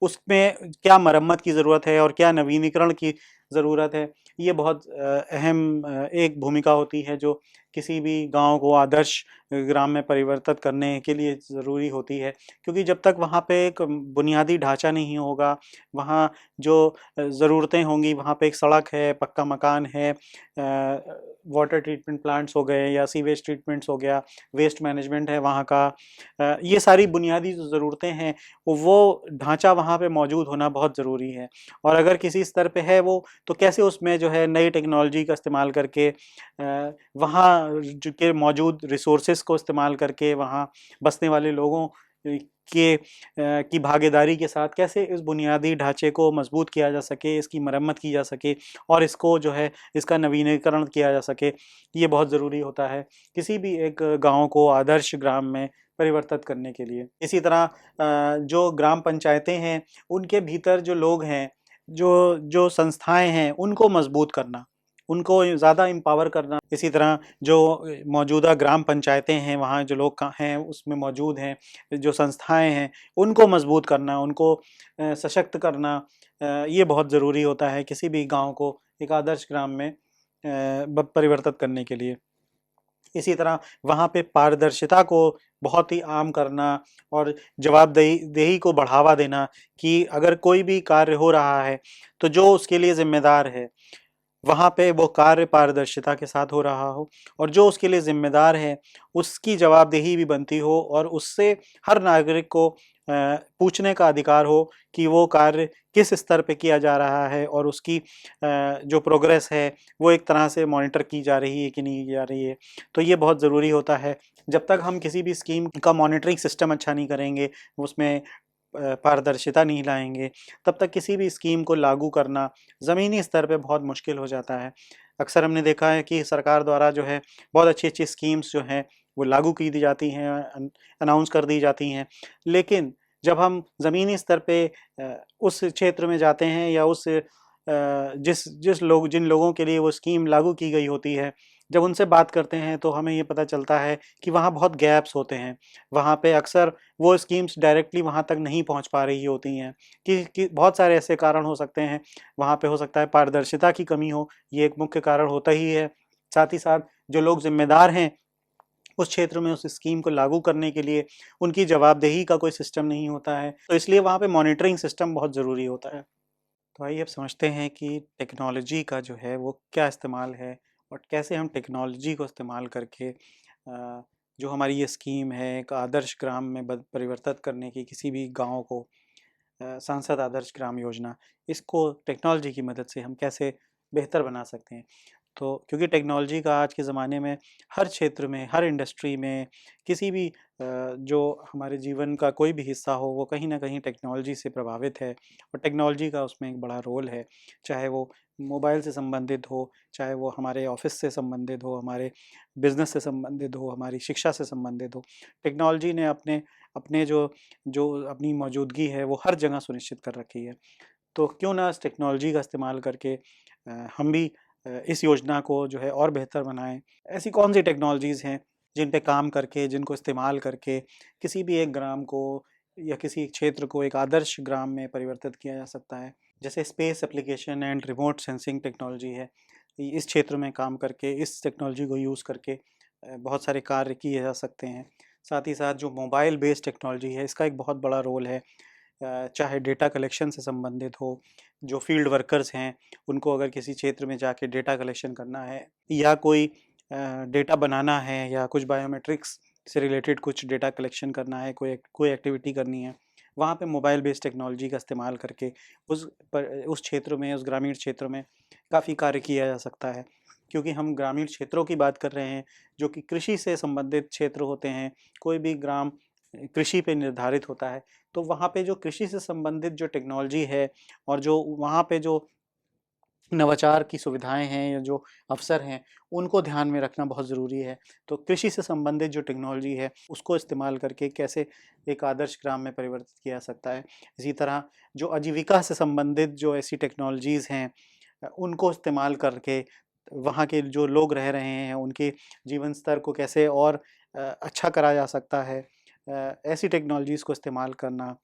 उसमें क्या मरम्मत की ज़रूरत है और क्या नवीनीकरण की ज़रूरत है, ये बहुत अहम एक भूमिका होती है जो किसी भी गांव को आदर्श ग्राम में परिवर्तित करने के लिए ज़रूरी होती है। क्योंकि जब तक वहाँ पे एक बुनियादी ढांचा नहीं होगा, वहाँ जो ज़रूरतें होंगी, वहाँ पे एक सड़क है, पक्का मकान है, वाटर ट्रीटमेंट प्लांट्स हो गए या सीवेज ट्रीटमेंट्स हो गया, वेस्ट मैनेजमेंट है वहाँ का, ये सारी बुनियादी जो ज़रूरतें हैं वो ढांचा वहाँ पे मौजूद होना बहुत ज़रूरी है। और अगर किसी स्तर पे है वो, तो कैसे उसमें जो है नई टेक्नोलॉजी का इस्तेमाल करके वहाँ जो के मौजूद रिसोर्सेस को इस्तेमाल करके वहाँ बसने वाले लोगों की भागीदारी के साथ कैसे इस बुनियादी ढांचे को मजबूत किया जा सके, इसकी मरम्मत की जा सके और इसको जो है इसका नवीनीकरण किया जा सके, ये बहुत ज़रूरी होता है किसी भी एक गाँव को आदर्श ग्राम में परिवर्तित करने के लिए। इसी तरह जो ग्राम पंचायतें हैं, उनके भीतर जो लोग हैं, जो जो संस्थाएँ हैं, उनको मजबूत करना, उनको ज़्यादा एम्पावर करना। इसी तरह जो मौजूदा ग्राम पंचायतें हैं, वहाँ जो लोग हैं उसमें मौजूद हैं, जो संस्थाएँ हैं, उनको मजबूत करना, उनको सशक्त करना, ये बहुत ज़रूरी होता है किसी भी गाँव को एक आदर्श ग्राम में परिवर्तित करने के लिए। इसी तरह वहाँ पे पारदर्शिता को बहुत ही आम करना और जवाबदेही देही को बढ़ावा देना कि अगर कोई भी कार्य हो रहा है, तो जो उसके लिए ज़िम्मेदार है, वहाँ पे वो कार्य पारदर्शिता के साथ हो रहा हो और जो उसके लिए ज़िम्मेदार है, उसकी जवाबदेही भी बनती हो और उससे हर नागरिक को पूछने का अधिकार हो कि वो कार्य किस स्तर पे किया जा रहा है और उसकी जो प्रोग्रेस है, वो एक तरह से मॉनिटर की जा रही है कि नहीं की जा रही है। तो ये बहुत ज़रूरी होता है। जब तक हम किसी भी स्कीम का मॉनिटरिंग सिस्टम अच्छा नहीं करेंगे, उसमें पारदर्शिता नहीं लाएँगे, तब तक किसी भी स्कीम को लागू करना ज़मीनी स्तर पे बहुत मुश्किल हो जाता है। अक्सर हमने देखा है कि सरकार द्वारा जो है बहुत अच्छी-अच्छी स्कीम्स जो हैं वो लागू की दी जाती हैं, अनाउंस कर दी जाती हैं। लेकिन जब हम ज़मीनी स्तर पे उस क्षेत्र में जाते हैं या उस जिन लोगों के लिए वो स्कीम लागू की गई होती है, जब उनसे बात करते हैं तो हमें ये पता चलता है कि वहाँ बहुत गैप्स होते हैं। वहाँ पे अक्सर वो स्कीम्स डायरेक्टली वहाँ तक नहीं पहुँच पा रही होती हैं कि बहुत सारे ऐसे कारण हो सकते हैं। वहाँ पे हो सकता है पारदर्शिता की कमी हो, ये एक मुख्य कारण होता ही है। साथ ही साथ जो लोग ज़िम्मेदार हैं उस क्षेत्र में उस स्कीम को लागू करने के लिए, उनकी जवाबदेही का कोई सिस्टम नहीं होता है। तो इसलिए वहाँ पे मॉनिटरिंग सिस्टम बहुत ज़रूरी होता है। तो आइए अब समझते हैं कि टेक्नोलॉजी का जो है वो क्या इस्तेमाल है और कैसे हम टेक्नोलॉजी को इस्तेमाल करके जो हमारी ये स्कीम है एक आदर्श ग्राम में परिवर्तित करने की किसी भी गांव को, सांसद आदर्श ग्राम योजना, इसको टेक्नोलॉजी की मदद से हम कैसे बेहतर बना सकते हैं। तो क्योंकि टेक्नोलॉजी का आज के ज़माने में हर क्षेत्र में, हर इंडस्ट्री में, किसी भी जो हमारे जीवन का कोई भी हिस्सा हो, वो कहीं न कहीं टेक्नोलॉजी से प्रभावित है और टेक्नोलॉजी का उसमें एक बड़ा रोल है। चाहे वो मोबाइल से संबंधित हो, चाहे वो हमारे ऑफ़िस से संबंधित हो, हमारे बिज़नेस से संबंधित हो, हमारी शिक्षा से संबंधित हो। टेक्नोलॉजी ने अपने अपने जो जो अपनी मौजूदगी है, वो हर जगह सुनिश्चित कर रखी है। तो क्यों ना इस टेक्नोलॉजी का इस्तेमाल करके हम भी इस योजना को जो है और बेहतर बनाएँ। ऐसी कौन-सी टेक्नोलॉजीज़ हैं जिन पे काम करके, जिनको इस्तेमाल करके किसी भी एक ग्राम को या किसी एक क्षेत्र को एक आदर्श ग्राम में परिवर्तित किया जा सकता है? जैसे space application and remote sensing technology है। इस क्षेत्र में काम करके, इस टेक्नोलॉजी को यूज़ करके बहुत सारे कार्य किए जा सकते हैं। साथ ही साथ जो मोबाइल बेस्ड टेक्नोलॉजी है, इसका एक बहुत बड़ा रोल है। चाहे डेटा कलेक्शन से संबंधित हो, जो फील्ड वर्कर्स हैं, उनको अगर किसी क्षेत्र में जाके डेटा कलेक्शन करना है या कोई डेटा बनाना है या कुछ बायोमेट्रिक्स से रिलेटेड कुछ डेटा कलेक्शन करना है, कोई एक्टिविटी करनी है, वहाँ पे मोबाइल बेस्ड टेक्नोलॉजी का इस्तेमाल करके उस क्षेत्र में, उस ग्रामीण क्षेत्र में काफ़ी कार्य किया जा सकता है। क्योंकि हम ग्रामीण क्षेत्रों की बात कर रहे हैं, जो कि कृषि से संबंधित क्षेत्र होते हैं। कोई भी ग्राम कृषि पे निर्धारित होता है, तो वहाँ पे जो कृषि से संबंधित जो टेक्नोलॉजी है और जो वहाँ पे जो नवाचार की सुविधाएँ हैं या जो अवसर हैं, उनको ध्यान में रखना बहुत ज़रूरी है। तो कृषि से संबंधित जो टेक्नोलॉजी है, उसको इस्तेमाल करके कैसे एक आदर्श ग्राम में परिवर्तित किया जा सकता है। इसी तरह जो आजीविका से संबंधित जो ऐसी टेक्नोलॉजीज़ हैं उनको इस्तेमाल करके वहाँ के जो लोग रह रहे हैं, उनके जीवन स्तर को कैसे और अच्छा करा जा सकता है। ऐसी टेक्नोलॉजीज़ को इस्तेमाल करना।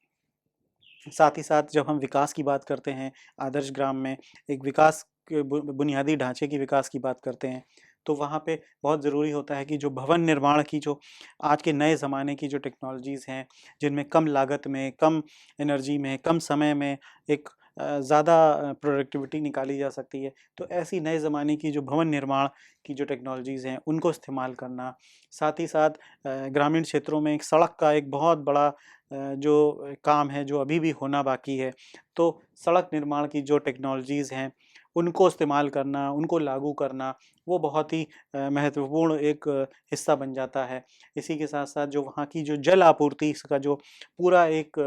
साथ ही साथ जब हम विकास की बात करते हैं, आदर्श ग्राम में एक विकास के बुनियादी ढाँचे की विकास की बात करते हैं, तो वहाँ पे बहुत ज़रूरी होता है कि जो भवन निर्माण की जो आज के नए ज़माने की जो टेक्नोलॉजीज़ हैं, जिनमें कम लागत में, कम एनर्जी में, कम समय में एक ज़्यादा प्रोडक्टिविटी निकाली जा सकती है। तो ऐसी नए ज़माने की जो भवन निर्माण की जो टेक्नोलॉजीज़ हैं, उनको इस्तेमाल करना। साथ ही साथ ग्रामीण क्षेत्रों में एक सड़क का एक बहुत बड़ा जो काम है, जो अभी भी होना बाकी है। तो सड़क निर्माण की जो टेक्नोलॉजीज़ हैं, उनको इस्तेमाल करना, उनको लागू करना, वो बहुत ही महत्वपूर्ण एक हिस्सा बन जाता है। इसी के साथ-साथ जो वहाँ की जो जल आपूर्ति इसका जो पूरा एक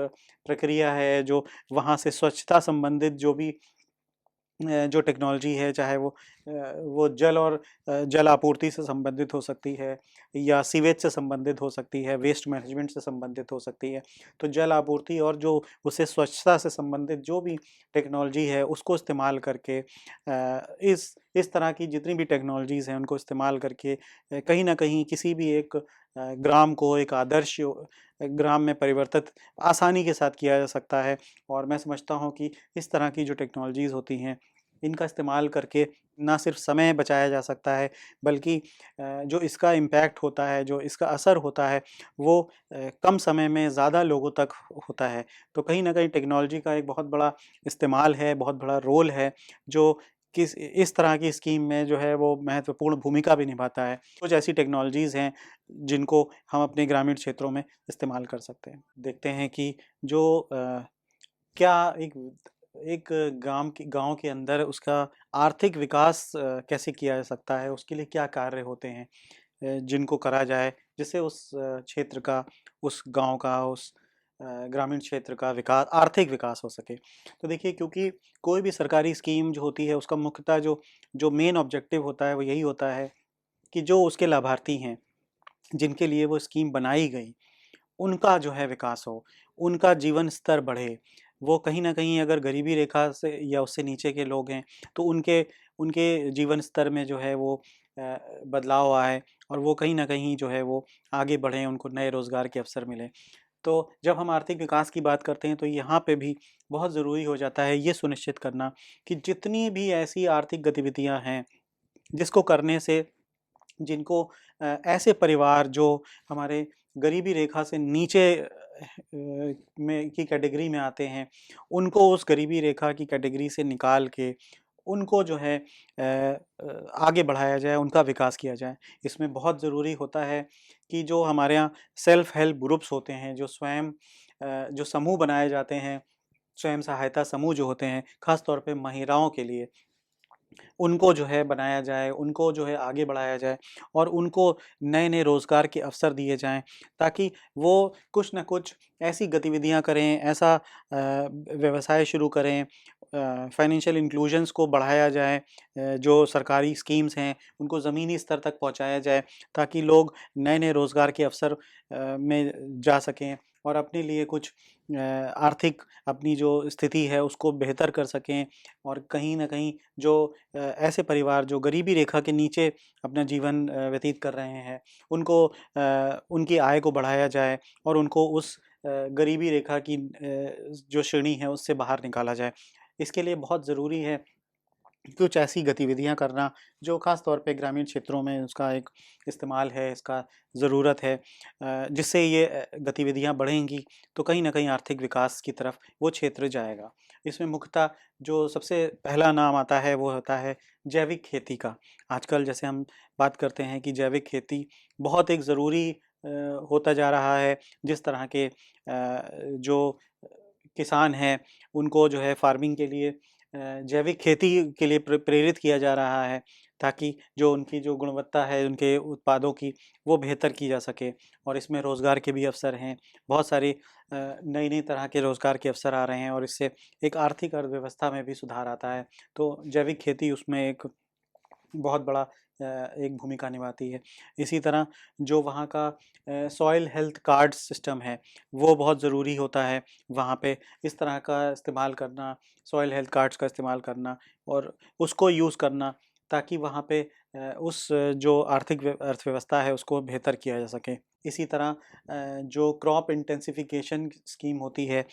प्रक्रिया है, जो वहाँ से स्वच्छता संबंधित जो भी जो टेक्नोलॉजी है, चाहे वो जल और जल आपूर्ति से संबंधित हो सकती है या सीवेज से संबंधित हो सकती है, वेस्ट मैनेजमेंट से संबंधित हो सकती है। तो जल आपूर्ति और जो उससे स्वच्छता से संबंधित जो भी टेक्नोलॉजी है, उसको इस्तेमाल करके इस तरह की जितनी भी टेक्नोलॉजीज़ हैं, उनको इस्तेमाल करके कहीं न कहीं किसी भी एक ग्राम को एक आदर्श ग्राम में परिवर्तित आसानी के साथ किया जा सकता है। और मैं समझता हूँ कि इस तरह की जो टेक्नोलॉजीज़ होती हैं, इनका इस्तेमाल करके ना सिर्फ समय बचाया जा सकता है, बल्कि जो इसका इम्पैक्ट होता है, जो इसका असर होता है, वो कम समय में ज़्यादा लोगों तक होता है। तो कहीं न कहीं टेक्नोलॉजी का एक बहुत बड़ा इस्तेमाल है, बहुत बड़ा रोल है, जो इस तरह की स्कीम में जो है वो महत्वपूर्ण भूमिका भी निभाता है। कुछ ऐसी टेक्नोलॉजीज़ हैं, जिनको हम अपने ग्रामीण क्षेत्रों में इस्तेमाल कर सकते हैं। देखते हैं कि जो क्या एक एक गाँव के अंदर उसका आर्थिक विकास कैसे किया जा सकता है, उसके लिए क्या कार्य होते हैं जिनको करा जाए, जिससे उस क्षेत्र का, उस गाँव का, उस ग्रामीण क्षेत्र का आर्थिक विकास हो सके। तो देखिए क्योंकि कोई भी सरकारी स्कीम जो होती है उसका मुख्यतः जो जो मेन ऑब्जेक्टिव होता है वो यही होता है कि जो उसके लाभार्थी हैं, जिनके लिए वो स्कीम बनाई गई, उनका जो है विकास हो, उनका जीवन स्तर बढ़े। वो कहीं न कहीं अगर गरीबी रेखा से या उससे नीचे के लोग हैं, तो उनके उनके जीवन स्तर में जो है वो बदलाव आए और वो कहीं न कहीं जो है वो आगे बढ़ें, उनको नए रोज़गार के अवसर मिलें। तो जब हम आर्थिक विकास की बात करते हैं, तो यहाँ पे भी बहुत ज़रूरी हो जाता है ये सुनिश्चित करना कि जितनी भी ऐसी आर्थिक गतिविधियाँ हैं, जिसको करने से जिनको ऐसे परिवार जो हमारे गरीबी रेखा से नीचे में की कैटेगरी में आते हैं, उनको उस गरीबी रेखा की कैटेगरी से निकाल के उनको जो है आगे बढ़ाया जाए, उनका विकास किया जाए। इसमें बहुत ज़रूरी होता है कि जो हमारे यहाँ सेल्फ हेल्प ग्रुप्स होते हैं, जो स्वयं जो समूह बनाए जाते हैं, स्वयं सहायता समूह जो होते हैं, ख़ास तौर पे महिलाओं के लिए, उनको जो है बनाया जाए, उनको जो है आगे बढ़ाया जाए और उनको नए-नए रोज़गार के अवसर दिए जाएँ, ताकि वो कुछ न कुछ ऐसी गतिविधियाँ करें, ऐसा व्यवसाय शुरू करें, फाइनेंशियल इंक्लूजन्स को बढ़ाया जाए, जो सरकारी स्कीम्स हैं, उनको ज़मीनी स्तर तक पहुँचाया जाए, ताकि लोग नए-नए रोज़गार के अवसर में जा सकें और अपने लिए कुछ आर्थिक अपनी जो स्थिति है, उसको बेहतर कर सकें और कहीं न कहीं जो ऐसे परिवार जो गरीबी रेखा के नीचे अपना जीवन व्यतीत कर रहे हैं, उनको उनकी आय को बढ़ाया जाए और उनको उस गरीबी रेखा की जो श्रेणी है उससे बाहर निकाला जाए। इसके लिए बहुत ज़रूरी है कुछ ऐसी गतिविधियाँ करना जो ख़ास तौर पे ग्रामीण क्षेत्रों में उसका एक इस्तेमाल है, इसका ज़रूरत है। जिससे ये गतिविधियाँ बढ़ेंगी तो कहीं न कहीं आर्थिक विकास की तरफ वो क्षेत्र जाएगा। इसमें मुख्यतः जो सबसे पहला नाम आता है वो होता है जैविक खेती का। आजकल जैसे हम बात करते हैं कि जैविक खेती बहुत एक ज़रूरी होता जा रहा है। जिस तरह के जो किसान हैं उनको जो है फ़ार्मिंग के लिए जैविक खेती के लिए प्रेरित किया जा रहा है। ताकि जो उनकी जो गुणवत्ता है उनके उत्पादों की, वो बेहतर की जा सके। और इसमें रोज़गार के भी अवसर हैं, बहुत सारी नई-नई तरह के रोज़गार के अवसर आ रहे हैं और इससे एक आर्थिक अर्थव्यवस्था में भी सुधार आता है। तो जैविक खेती उसमें एक बहुत बड़ा एक भूमिका निभाती है। इसी तरह जो वहाँ का सॉइल हेल्थ कार्ड सिस्टम है, वो बहुत ज़रूरी होता है वहाँ पे। इस तरह का इस्तेमाल करना, सॉइल हेल्थ कार्ड्स का इस्तेमाल करना और उसको यूज़ करना, ताकि वहाँ पे उस जो आर्थिक अर्थव्यवस्था है उसको बेहतर किया जा सके। इसी तरह जो क्रॉप इंटेंसिफिकेशन स्कीम होती है,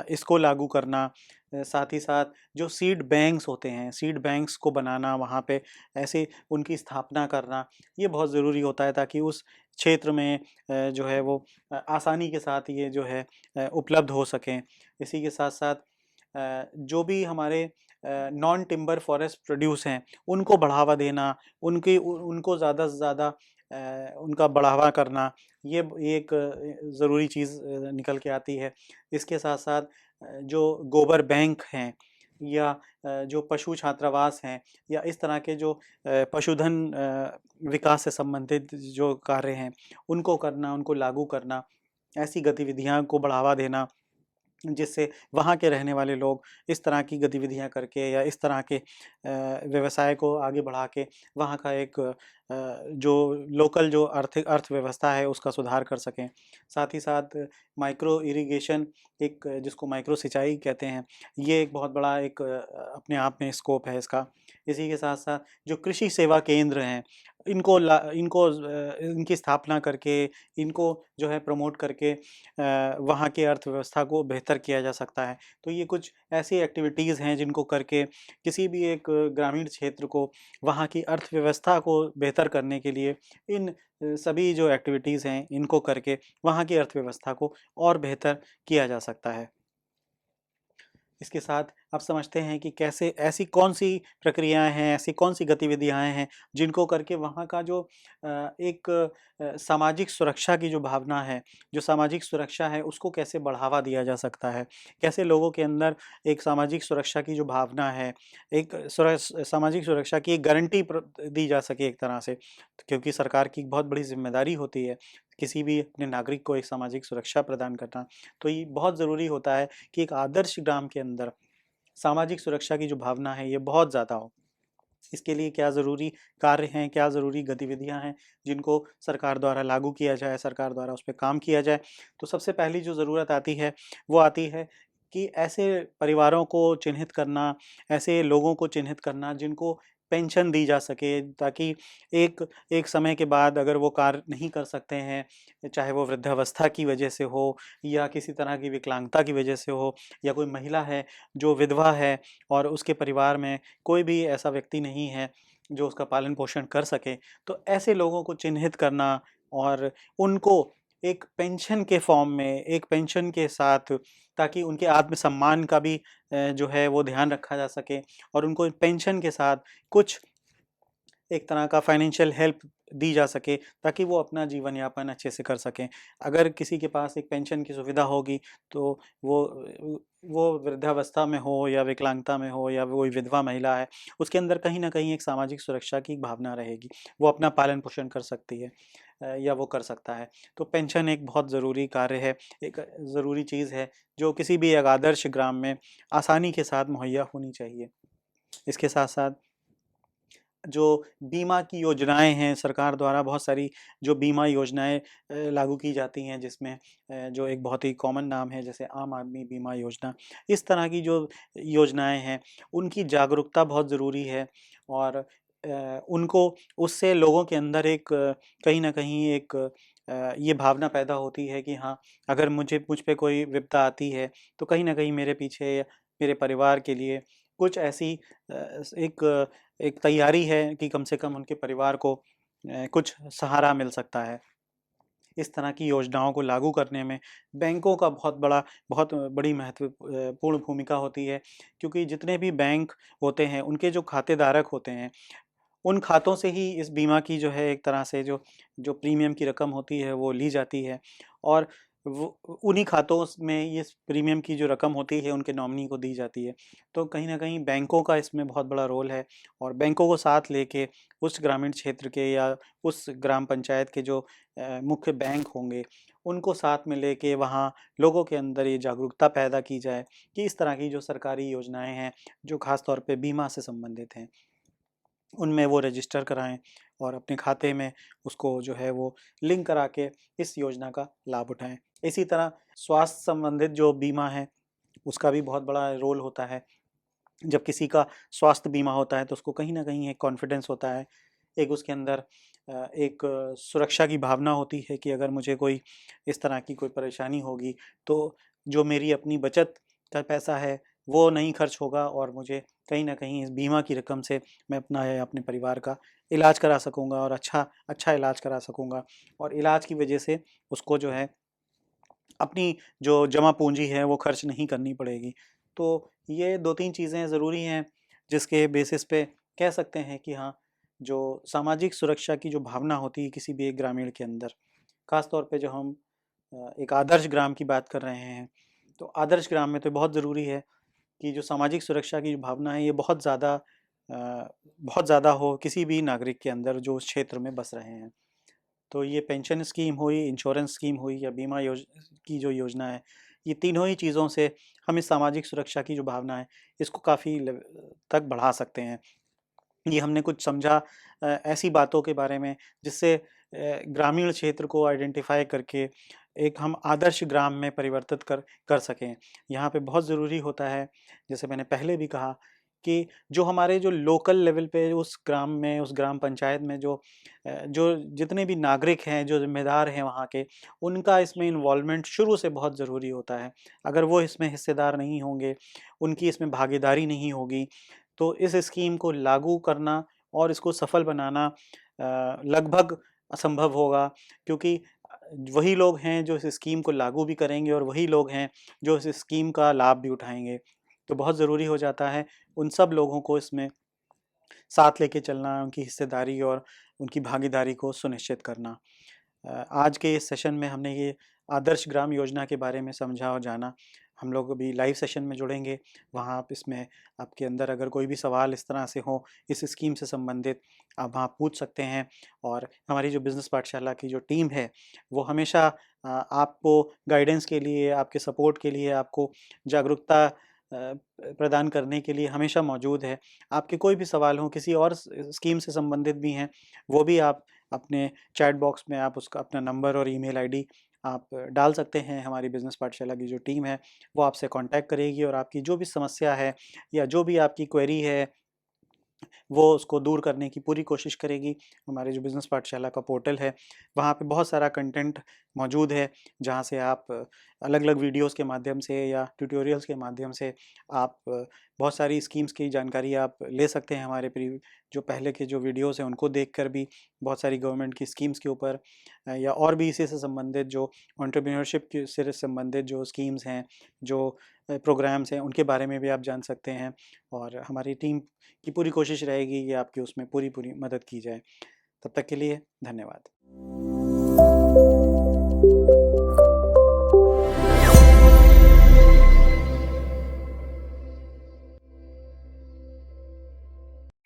इसको लागू करना, साथ ही साथ जो सीड बैंक्स होते हैं, सीड बैंक्स को बनाना, वहाँ पे ऐसे उनकी स्थापना करना, ये बहुत ज़रूरी होता है ताकि उस क्षेत्र में जो है वो आसानी के साथ ये जो है उपलब्ध हो सकें। इसी के साथ-साथ जो भी हमारे नॉन टिम्बर फॉरेस्ट प्रोड्यूस हैं, उनको बढ़ावा देना, उनको ज़्यादा से ज़्यादा उनका बढ़ावा करना, ये एक ज़रूरी चीज़ निकल के आती है। इसके साथ-साथ जो गोबर बैंक हैं या जो पशु छात्रावास हैं या इस तरह के जो पशुधन विकास से संबंधित जो कार्य हैं, उनको करना, उनको लागू करना, ऐसी गतिविधियाँ को बढ़ावा देना, जिससे वहाँ के रहने वाले लोग इस तरह की गतिविधियाँ करके या इस तरह के व्यवसाय को आगे बढ़ा के वहाँ का एक जो लोकल जो आर्थिक अर्थव्यवस्था है उसका सुधार कर सकें। साथ ही साथ माइक्रो इरिगेशन, एक जिसको माइक्रो सिंचाई कहते हैं, ये एक बहुत बड़ा एक अपने आप में स्कोप है इसका। इसी के साथ-साथ जो कृषि सेवा केंद्र हैं, इनकी स्थापना करके, इनको जो है प्रमोट करके वहाँ की अर्थव्यवस्था को बेहतर किया जा सकता है। तो ये कुछ ऐसी एक्टिविटीज़ हैं जिनको करके किसी भी एक ग्रामीण क्षेत्र को, वहाँ की अर्थव्यवस्था को बेहतर करने के लिए इन सभी जो एक्टिविटीज़ हैं, इनको करके वहाँ की अर्थव्यवस्था को और बेहतर किया जा सकता है। इसके साथ आप समझते हैं कि कैसे ऐसी कौन-सी प्रक्रियाएँ हैं, ऐसी कौन-सी गतिविधियाँ हैं, जिनको करके वहाँ का जो एक सामाजिक सुरक्षा की जो भावना है, जो सामाजिक सुरक्षा है, उसको कैसे बढ़ावा दिया जा सकता है? कैसे लोगों के अंदर एक सामाजिक सुरक्षा की जो भावना है, एक सामाजिक सुरक्षा की एक गारंटी दी जा सके एक तरह से, क्योंकि सरकार की एक बहुत बड़ी ज़िम्मेदारी होती है, किसी भी अपने नागरिक को एक सामाजिक सुरक्षा प्रदान करना। तो ये बहुत ज़रूरी होता है कि एक आदर्श ग्राम के अंदर सामाजिक सुरक्षा की जो भावना है ये बहुत ज़्यादा हो। इसके लिए क्या ज़रूरी कार्य हैं, क्या ज़रूरी गतिविधियाँ हैं, जिनको सरकार द्वारा लागू किया जाए, सरकार द्वारा उस पे काम किया जाए। तो सबसे पहली जो ज़रूरत आती है, वो आती है कि ऐसे परिवारों को चिन्हित करना, ऐसे लोगों को चिन्हित करना जिनको पेंशन दी जा सके, ताकि एक एक समय के बाद अगर वो कार्य नहीं कर सकते हैं, चाहे वो वृद्धावस्था की वजह से हो या किसी तरह की विकलांगता की वजह से हो, या कोई महिला है जो विधवा है और उसके परिवार में कोई भी ऐसा व्यक्ति नहीं है जो उसका पालन-पोषण कर सके, तो ऐसे लोगों को चिन्हित करना और उनको एक पेंशन के फ़ॉर्म में, एक पेंशन के साथ, ताकि उनके आत्मसम्मान का भी जो है वो ध्यान रखा जा सके और उनको पेंशन के साथ कुछ एक तरह का फाइनेंशियल हेल्प दी जा सके, ताकि वो अपना जीवन यापन अच्छे से कर सकें। अगर किसी के पास एक पेंशन की सुविधा होगी, तो वो वृद्धावस्था में हो या विकलांगता में हो या वो कोई विधवा महिला है, उसके अंदर कहीं न कहीं एक सामाजिक सुरक्षा की भावना रहेगी। वो अपना पालन-पोषण कर सकती है या वो कर सकता है। तो पेंशन एक बहुत ज़रूरी कार्य है, एक ज़रूरी चीज़ है, जो किसी भी एक आदर्श ग्राम में आसानी के साथ मुहैया होनी चाहिए। इसके साथ-साथ जो बीमा की योजनाएँ हैं, सरकार द्वारा बहुत सारी जो बीमा योजनाएँ लागू की जाती हैं, जिसमें जो एक बहुत ही कॉमन नाम है जैसे आम आदमी बीमा योजना। इस तरह की जो योजनाएँ हैं, उनकी जागरूकता बहुत ज़रूरी है और उनको उससे लोगों के अंदर एक कहीं न कहीं एक ये भावना पैदा होती है कि हाँ, अगर मुझ पे कोई विपदा आती है, तो कहीं न कहीं मेरे पीछे मेरे परिवार के लिए कुछ ऐसी एक तैयारी है कि कम से कम उनके परिवार को कुछ सहारा मिल सकता है। इस तरह की योजनाओं को लागू करने में बैंकों का बहुत बड़ी पूर्ण भूमिका होती है, क्योंकि जितने भी बैंक होते हैं, उनके जो खातेधारक होते हैं, उन खातों से ही इस बीमा की जो है एक तरह से जो जो प्रीमियम की रकम होती है, वो ली जाती है और वो उन्हीं खातों में ये प्रीमियम की जो रकम होती है उनके नॉमिनी को दी जाती है। तो कहीं ना कहीं बैंकों का इसमें बहुत बड़ा रोल है, और बैंकों को साथ लेके उस ग्रामीण क्षेत्र के या उस ग्राम पंचायत के जो मुख्य बैंक होंगे उनको साथ में लेके वहाँ लोगों के अंदर ये जागरूकता पैदा की जाए कि इस तरह की जो सरकारी योजनाएं हैं जो खास तौर पे बीमा से संबंधित हैं उनमें वो रजिस्टर कराएं और अपने खाते में उसको जो है वो लिंक करा के इस योजना का लाभ उठाएं। इसी तरह स्वास्थ्य संबंधित जो बीमा है उसका भी बहुत बड़ा रोल होता है। जब किसी का स्वास्थ्य बीमा होता है तो उसको कहीं न कहीं एक कॉन्फिडेंस होता है, एक उसके अंदर एक सुरक्षा की भावना होती है कि अगर मुझे कोई इस तरह की कोई परेशानी होगी तो जो मेरी अपनी बचत का पैसा है वो नहीं खर्च होगा, और मुझे कहीं न कहीं इस बीमा की रकम से मैं अपना या अपने परिवार का इलाज करा सकूँगा और अच्छा इलाज करा सकूँगा, और इलाज की वजह से उसको जो है अपनी जो जमा पूँजी है वो खर्च नहीं करनी पड़ेगी। तो ये 2-3 चीज़ें ज़रूरी हैं जिसके बेसिस पे कह सकते हैं कि हाँ, जो सामाजिक सुरक्षा की जो भावना होती है किसी भी एक ग्रामीण के अंदर, ख़ास तौर पे जो हम एक आदर्श ग्राम की बात कर रहे हैं, तो आदर्श ग्राम में तो बहुत ज़रूरी है कि जो सामाजिक सुरक्षा की जो भावना है ये बहुत ज़्यादा हो किसी भी नागरिक के अंदर जो उस क्षेत्र में बस रहे हैं। तो ये पेंशन स्कीम हुई, इंश्योरेंस स्कीम हुई या बीमा की जो योजना है, ये तीनों ही चीज़ों से हम इस सामाजिक सुरक्षा की जो भावना है, इसको काफ़ी तक बढ़ा सकते हैं। ये हमने कुछ समझा ऐसी बातों के बारे में जिससे ग्रामीण क्षेत्र को आइडेंटिफ़ाई करके एक हम आदर्श ग्राम में परिवर्तित कर सकें। यहाँ पे बहुत ज़रूरी होता है, जैसे मैंने पहले भी कहा कि जो हमारे जो लोकल लेवल पे उस ग्राम में, उस ग्राम पंचायत में जो जितने भी नागरिक हैं, जो ज़िम्मेदार हैं वहाँ के, उनका इसमें इन्वॉल्वमेंट शुरू से बहुत ज़रूरी होता है। अगर वो इसमें हिस्सेदार नहीं होंगे, उनकी इसमें भागीदारी नहीं होगी, तो इस स्कीम को लागू करना और इसको सफल बनाना लगभग असंभव होगा, क्योंकि वही लोग हैं जो इस स्कीम को लागू भी करेंगे और वही लोग हैं जो इस स्कीम का लाभ भी उठाएँगे। तो बहुत ज़रूरी हो जाता है उन सब लोगों को इसमें साथ लेके चलना, उनकी हिस्सेदारी और उनकी भागीदारी को सुनिश्चित करना। आज के इस सेशन में हमने ये आदर्श ग्राम योजना के बारे में समझा और जाना। हम लोग अभी लाइव सेशन में जुड़ेंगे, वहाँ आप इसमें आपके अंदर अगर कोई भी सवाल इस तरह से हो इस स्कीम से संबंधित, आप वहाँ पूछ सकते हैं, और हमारी जो बिज़नेस पाठशाला की जो टीम है, वो हमेशा आपको गाइडेंस के लिए, आपके सपोर्ट के लिए, आपको जागरूकता प्रदान करने के लिए हमेशा मौजूद है। आपके कोई भी सवाल हों, किसी और स्कीम से संबंधित भी हैं, वो भी आप अपने चैट बॉक्स में आप उसका अपना नंबर और ईमेल आईडी आप डाल सकते हैं। हमारी बिज़नेस पाठशाला की जो टीम है, वो आपसे कॉन्टैक्ट करेगी और आपकी जो भी समस्या है या जो भी आपकी क्वेरी है, वो उसको दूर करने की पूरी कोशिश करेगी। हमारे जो बिज़नेस पाठशाला का पोर्टल है, वहाँ पे बहुत सारा कंटेंट मौजूद है, जहाँ से आप अलग-अलग वीडियोज़ के माध्यम से या ट्यूटोरियल्स के माध्यम से आप बहुत सारी स्कीम्स की जानकारी आप ले सकते हैं। हमारे जो पहले के जो वीडियोज़ हैं, उनको देखकर भी बहुत सारी गवर्नमेंट की स्कीम्स के ऊपर या और भी इसी से संबंधित जो एंटरप्रेन्योरशिप के से संबंधित जो स्कीम्स हैं, जो प्रोग्राम्स हैं, उनके बारे में भी आप जान सकते हैं, और हमारी टीम की पूरी कोशिश रहेगी कि आपकी उसमें पूरी मदद की जाए। तब तक के लिए धन्यवाद।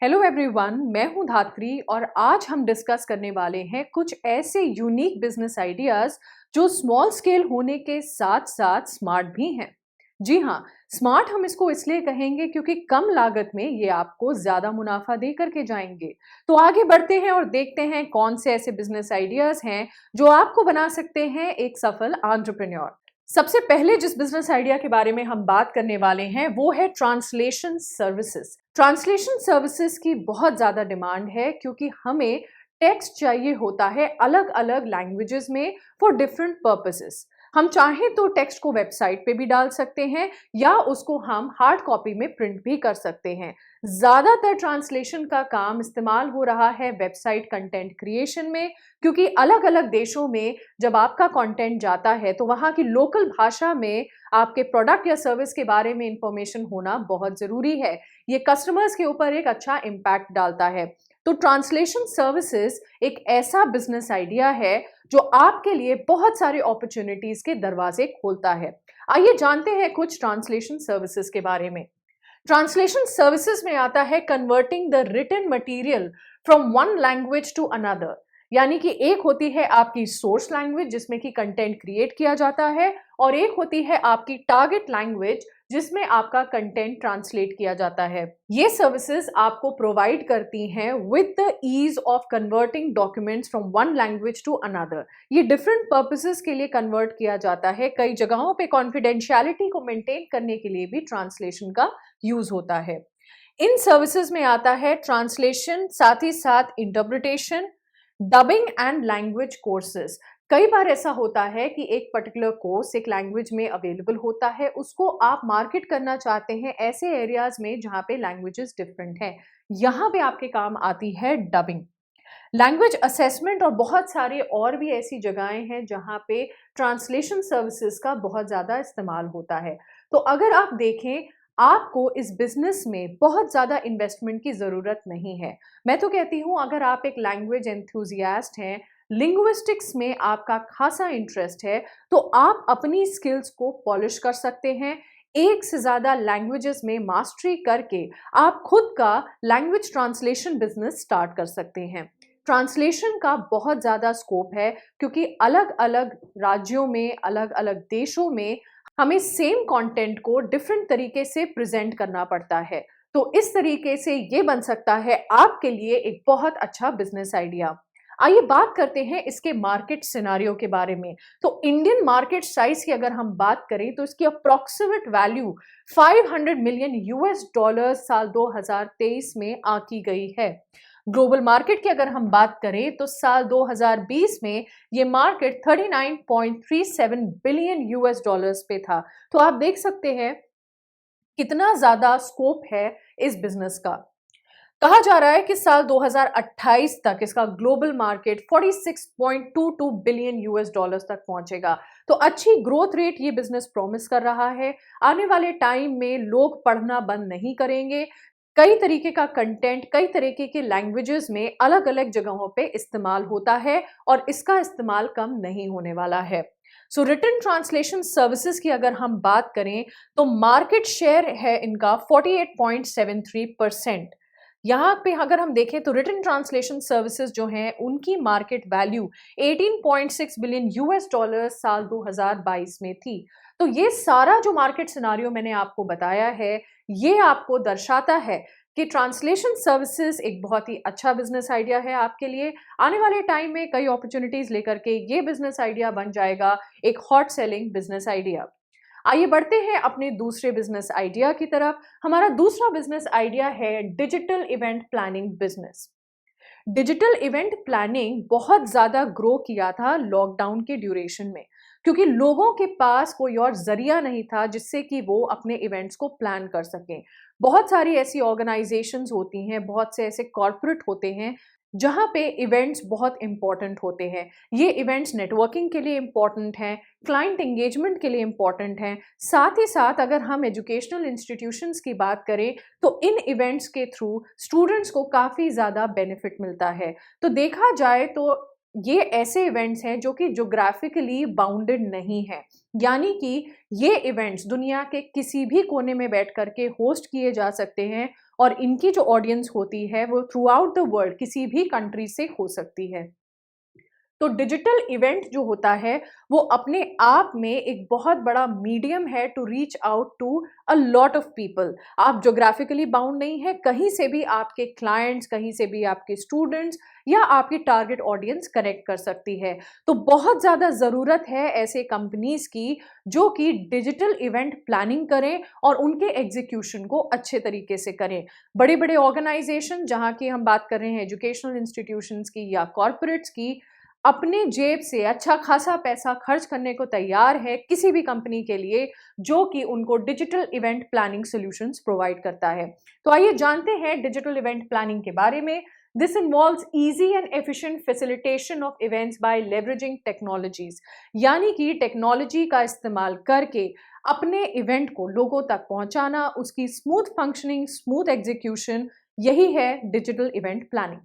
हेलो एवरीवन, मैं हूं धात्री और आज हम डिस्कस करने वाले हैं कुछ ऐसे यूनिक बिजनेस आइडियाज जो स्मॉल स्केल होने के साथ साथ स्मार्ट भी हैं। जी हाँ, स्मार्ट हम इसको इसलिए कहेंगे क्योंकि कम लागत में ये आपको ज्यादा मुनाफा दे करके जाएंगे। तो आगे बढ़ते हैं और देखते हैं कौन से ऐसे बिजनेस आइडियाज हैं जो आपको बना सकते हैं एक सफल एंटरप्रेन्योर। सबसे पहले जिस बिजनेस आइडिया के बारे में हम बात करने वाले हैं वो है ट्रांसलेशन सर्विसेज। ट्रांसलेशन सर्विसेज की बहुत ज्यादा डिमांड है क्योंकि हमें टेक्स्ट चाहिए होता है अलग अलग लैंग्वेजेस में फॉर डिफरेंट पर्पसेस। हम चाहें तो टेक्स्ट को वेबसाइट पे भी डाल सकते हैं या उसको हम हार्ड कॉपी में प्रिंट भी कर सकते हैं। ज्यादातर ट्रांसलेशन का काम इस्तेमाल हो रहा है वेबसाइट कंटेंट क्रिएशन में, क्योंकि अलग अलग देशों में जब आपका कंटेंट जाता है तो वहां की लोकल भाषा में आपके प्रोडक्ट या सर्विस के बारे में इंफॉर्मेशन होना बहुत जरूरी है। ये कस्टमर्स के ऊपर एक अच्छा इम्पैक्ट डालता है। तो ट्रांसलेशन सर्विसेज एक ऐसा बिजनेस आइडिया है जो आपके लिए बहुत सारे अपॉर्चुनिटीज के दरवाजे खोलता है। आइए जानते हैं कुछ ट्रांसलेशन सर्विसेज के बारे में। ट्रांसलेशन सर्विसेज में आता है converting the written material from one language to another, यानी कि एक होती है आपकी सोर्स लैंग्वेज जिसमें कि कंटेंट क्रिएट किया जाता है, और एक होती है आपकी टारगेट लैंग्वेज जिसमें आपका कंटेंट ट्रांसलेट किया जाता है। ये सर्विसेज आपको प्रोवाइड करती हैं with the ease of converting documents from one language to another. ये डिफरेंट पर्पसेस के लिए कन्वर्ट किया जाता है। कई जगहों पे कॉन्फिडेंशियलिटी को मेंटेन करने के लिए भी ट्रांसलेशन का यूज होता है। इन सर्विसेज में आता है ट्रांसलेशन, साथ ही साथ interpretation, dubbing and language courses. कई बार ऐसा होता है कि एक पर्टिकुलर कोर्स एक लैंग्वेज में अवेलेबल होता है, उसको आप मार्केट करना चाहते हैं ऐसे एरियाज में जहां पे लैंग्वेजेस डिफरेंट हैं, यहां पे आपके काम आती है डबिंग, लैंग्वेज असेसमेंट और बहुत सारे और भी ऐसी जगहें हैं जहां पे ट्रांसलेशन सर्विसेज का बहुत ज़्यादा इस्तेमाल होता है। तो अगर आप देखें, आपको इस बिजनेस में बहुत ज़्यादा इन्वेस्टमेंट की ज़रूरत नहीं है। मैं तो कहती हूँ अगर आप एक लैंग्वेज एंथुजियास्ट हैं, लिंग्विस्टिक्स में आपका खासा इंटरेस्ट है, तो आप अपनी स्किल्स को पॉलिश कर सकते हैं। एक से ज़्यादा लैंग्वेजेस में मास्टरी करके आप खुद का लैंग्वेज ट्रांसलेशन बिजनेस स्टार्ट कर सकते हैं। ट्रांसलेशन का बहुत ज़्यादा स्कोप है क्योंकि अलग अलग राज्यों में, अलग अलग देशों में हमें सेम कंटेंट को डिफरेंट तरीके से प्रेजेंट करना पड़ता है। तो इस तरीके से ये बन सकता है आपके लिए एक बहुत अच्छा बिजनेस आइडिया। आइए बात करते हैं इसके मार्केट सिनारियो के बारे में। तो इंडियन मार्केट साइज की अगर हम बात करें तो इसकी approximate value 500 million US dollar साल 2023 में आंकी गई है। ग्लोबल मार्केट की अगर हम बात करें तो साल 2020 में ये मार्केट 39.37 बिलियन यूएस डॉलर्स पे था। तो आप देख सकते हैं कितना ज्यादा स्कोप है इस बिजनेस का। कहा जा रहा है कि साल 2028 तक इसका global market 46.22 billion US dollars तक पहुंचेगा। तो अच्छी ग्रोथ रेट ये बिजनेस प्रॉमिस कर रहा है। आने वाले टाइम में लोग पढ़ना बंद नहीं करेंगे। कई तरीके का कंटेंट कई तरीके के लैंग्वेजेस में अलग अलग जगहों पे इस्तेमाल होता है और इसका इस्तेमाल कम नहीं होने वाला है। सो रिटन ट्रांसलेशन सर्विसेज की अगर हम बात करें तो मार्केट शेयर है इनका 48.73%। यहाँ पे अगर हम देखें तो रिटन ट्रांसलेशन सर्विसेज जो हैं उनकी market value 18.6 billion US dollar साल 2022 में थी। तो ये सारा जो मार्केट सिनारियो मैंने आपको बताया है, ये आपको दर्शाता है कि ट्रांसलेशन सर्विसेज एक बहुत ही अच्छा बिजनेस आइडिया है आपके लिए। आने वाले टाइम में कई अपॉर्चुनिटीज लेकर के ये बिजनेस आइडिया बन जाएगा एक हॉट सेलिंग बिजनेस आइडिया। आइए बढ़ते हैं अपने दूसरे बिजनेस आइडिया की तरफ। हमारा दूसरा बिजनेस आइडिया है digital event planning business. Digital event planning बहुत ज़्यादा ग्रो किया था लॉकडाउन के ड्यूरेशन में, क्योंकि लोगों के पास कोई और जरिया नहीं था जिससे कि वो अपने इवेंट्स को प्लान कर सकें। बहुत सारी ऐसी ऑर्गेनाइजेशंस होती हैं, बहुत से ऐसे कॉर्पोरेट होते हैं जहाँ पे इवेंट्स बहुत इंपॉर्टेंट होते हैं। ये इवेंट्स नेटवर्किंग के लिए इंपॉर्टेंट हैं, क्लाइंट एंगेजमेंट के लिए इंपॉर्टेंट हैं। साथ ही साथ अगर हम एजुकेशनल इंस्टीट्यूशंस की बात करें तो इन इवेंट्स के थ्रू स्टूडेंट्स को काफ़ी ज़्यादा बेनिफिट मिलता है। तो देखा जाए तो ये ऐसे इवेंट्स हैं जो कि ज्योग्राफिकली बाउंडेड नहीं है, यानी कि ये इवेंट्स दुनिया के किसी भी कोने में बैठ करके होस्ट किए जा सकते हैं और इनकी जो ऑडियंस होती है वो थ्रू आउट द वर्ल्ड किसी भी कंट्री से हो सकती है। तो डिजिटल इवेंट जो होता है वो अपने आप में एक बहुत बड़ा मीडियम है to reach out to a lot of people. आप ज्योग्राफिकली बाउंड नहीं है, कहीं से भी आपके क्लाइंट्स, कहीं से भी आपके स्टूडेंट्स या आपकी टारगेट ऑडियंस कनेक्ट कर सकती है। तो बहुत ज़्यादा ज़रूरत है ऐसे कंपनीज की जो कि डिजिटल इवेंट प्लानिंग करें और उनके एग्जीक्यूशन को अच्छे तरीके से करें। बड़े बड़े ऑर्गेनाइजेशन, जहाँ की हम बात कर रहे हैं एजुकेशनल इंस्टीट्यूशंस की या कॉर्पोरेट्स की, अपने जेब से अच्छा खासा पैसा खर्च करने को तैयार है किसी भी कंपनी के लिए जो कि उनको digital event planning solutions provide करता है। तो आइए जानते हैं डिजिटल इवेंट प्लानिंग के बारे में। This involves easy and efficient facilitation of events by leveraging technologies, यानी कि टेक्नोलॉजी का इस्तेमाल करके अपने इवेंट को लोगों तक पहुंचाना, उसकी स्मूथ फंक्शनिंग, स्मूथ एग्जीक्यूशन, यही है डिजिटल इवेंट प्लानिंग।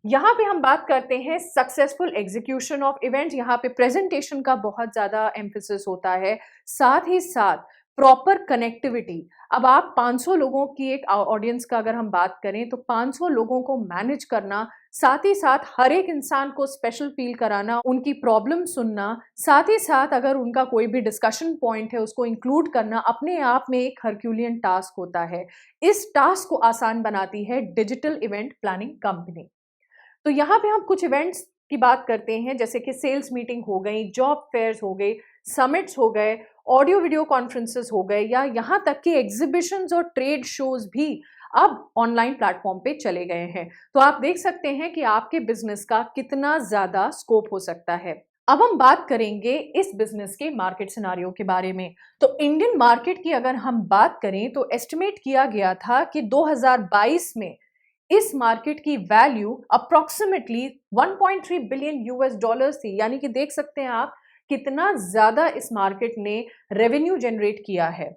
यहाँ पे हम बात करते हैं सक्सेसफुल एग्जीक्यूशन ऑफ इवेंट। यहाँ पे प्रेजेंटेशन का बहुत ज़्यादा एम्फेसिस होता है, साथ ही साथ प्रॉपर कनेक्टिविटी। अब आप 500 लोगों की एक ऑडियंस का अगर हम बात करें तो 500 लोगों को मैनेज करना, साथ ही साथ हर एक इंसान को स्पेशल फील कराना, उनकी प्रॉब्लम सुनना, साथ ही साथ अगर उनका कोई भी डिस्कशन पॉइंट है उसको इंक्लूड करना, अपने आप में एक हरक्यूलियन टास्क होता है। इस टास्क को आसान बनाती है डिजिटल इवेंट प्लानिंग कंपनी। तो यहाँ पे हम कुछ इवेंट्स की बात करते हैं, जैसे कि सेल्स मीटिंग हो गई, जॉब फेयर्स हो गई, समिट्स हो गए, ऑडियो वीडियो कॉन्फ्रेंसेस हो गए, या यहाँ तक कि एग्जीबिशंस और ट्रेड शोज भी अब ऑनलाइन प्लेटफॉर्म पे चले गए हैं। तो आप देख सकते हैं कि आपके बिजनेस का कितना ज्यादा स्कोप हो सकता है। अब हम बात करेंगे इस बिजनेस के मार्केट सिनारियो के बारे में। तो इंडियन मार्केट की अगर हम बात करें तो एस्टिमेट किया गया था कि 2022 में इस मार्केट की value approximately 1.3 billion US dollars थी। यानी कि देख सकते हैं आप कितना ज्यादा इस मार्केट ने रेवेन्यू जनरेट किया है।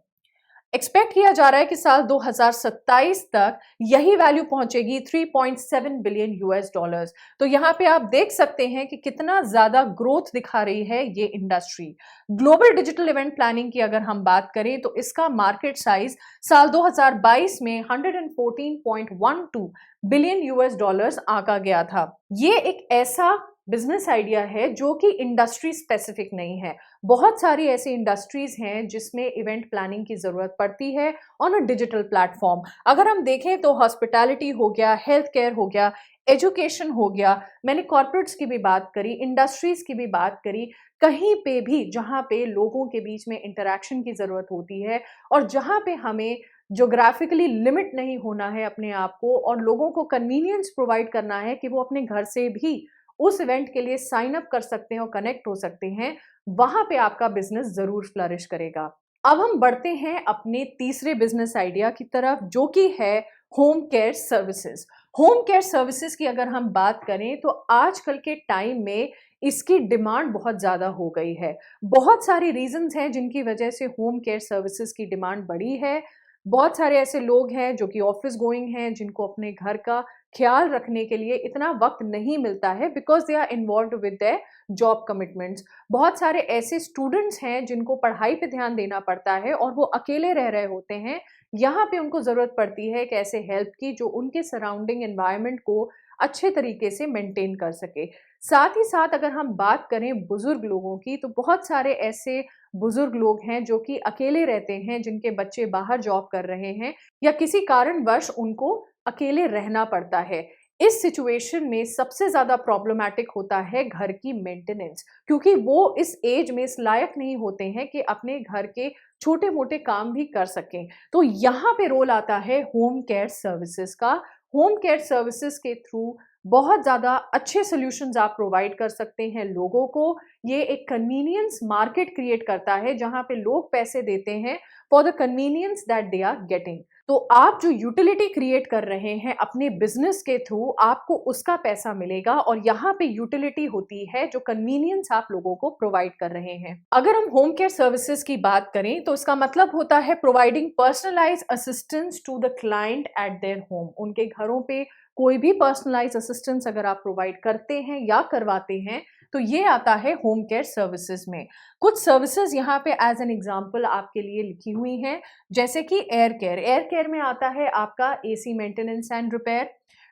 एक्सपेक्ट किया जा रहा है कि साल 2027 तक यही वैल्यू पहुंचेगी 3.7 बिलियन यूएस डॉलर्स। तो यहाँ पे आप देख सकते हैं कि कितना ज्यादा ग्रोथ दिखा रही है ये industry. Global digital event planning की अगर हम बात करें तो इसका मार्केट साइज साल 2022 में 114.12 बिलियन यूएस डॉलर्स आंका गया था। ये एक ऐसा बिजनेस आइडिया है जो कि इंडस्ट्री स्पेसिफिक नहीं है। बहुत सारी ऐसी इंडस्ट्रीज हैं जिसमें इवेंट प्लानिंग की जरूरत पड़ती है ऑन अ डिजिटल प्लेटफॉर्म। अगर हम देखें तो हॉस्पिटैलिटी हो गया, हेल्थ केयर हो गया, एजुकेशन हो गया, मैंने कॉर्पोरेट्स की भी बात करी, इंडस्ट्रीज की भी बात करी। कहीं पे भी जहां पे लोगों के बीच में इंटरेक्शन की जरूरत होती है और जहां पे हमें ज्योग्राफिकली लिमिट नहीं होना है अपने आप को, और लोगों को कन्वीनियंस प्रोवाइड करना है कि वो अपने घर से भी उस इवेंट के लिए साइन अप कर सकते हैं और कनेक्ट हो सकते हैं, वहां पे आपका बिजनेस जरूर फ्लरिश करेगा। अब हम बढ़ते हैं अपने तीसरे बिजनेस आइडिया की तरफ, जो कि है home care services. Home care services की अगर हम बात करें तो आजकल के टाइम में इसकी डिमांड बहुत ज़्यादा हो गई है। बहुत सारे रीजंस हैं जिनकी वजह से होम केयर सर्विसेज की डिमांड बढ़ी है। बहुत सारे ऐसे लोग हैं जो कि ऑफिस गोइंग हैं, जिनको अपने घर का ख्याल रखने के लिए इतना वक्त नहीं मिलता है because they are involved with their job commitments. बहुत सारे ऐसे स्टूडेंट्स हैं जिनको पढ़ाई पे ध्यान देना पड़ता है और वो अकेले रह रहे होते हैं। यहाँ पे उनको ज़रूरत पड़ती है एक ऐसे हेल्प की जो उनके सराउंडिंग एनवायरनमेंट को अच्छे तरीके से मेंटेन कर सके। साथ ही साथ अगर हम बात करें बुजुर्ग लोगों की, तो बहुत सारे ऐसे बुजुर्ग लोग हैं जो कि अकेले रहते हैं, जिनके बच्चे बाहर जॉब कर रहे हैं या किसी कारणवश उनको अकेले रहना पड़ता है। इस सिचुएशन में सबसे ज्यादा प्रॉब्लमैटिक होता है घर की मेंटेनेंस, क्योंकि वो इस एज में इस लायक नहीं होते हैं कि अपने घर के छोटे मोटे काम भी कर सकें। तो यहाँ पे रोल आता है होम केयर सर्विसेज का। होम केयर सर्विसेज के थ्रू बहुत ज़्यादा अच्छे सॉल्यूशंस आप प्रोवाइड कर सकते हैं लोगों को। ये एक कन्वीनियंस मार्केट क्रिएट करता है जहाँ पे लोग पैसे देते हैं for the convenience that they are getting. तो आप जो यूटिलिटी क्रिएट कर रहे हैं अपने बिजनेस के थ्रू, आपको उसका पैसा मिलेगा, और यहाँ पे यूटिलिटी होती है जो कन्वीनियंस आप लोगों को प्रोवाइड कर रहे हैं। अगर हम होम केयर सर्विसेज की बात करें तो इसका मतलब होता है providing personalised assistance to the client at their home. उनके घरों पे कोई भी पर्सनलाइज्ड असिस्टेंस अगर आप प्रोवाइड करते हैं या करवाते हैं तो ये आता है होम केयर सर्विसेज में। कुछ सर्विसेज यहाँ पे एज एन एग्जांपल आपके लिए लिखी हुई हैं, जैसे कि एयर केयर। एयर केयर में आता है आपका AC maintenance and repair,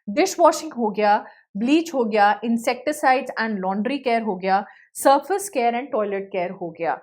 dish washing हो गया, ब्लीच हो गया, इंसेक्टिसाइड्स एंड लॉन्ड्री केयर हो गया, surface care and toilet care हो गया।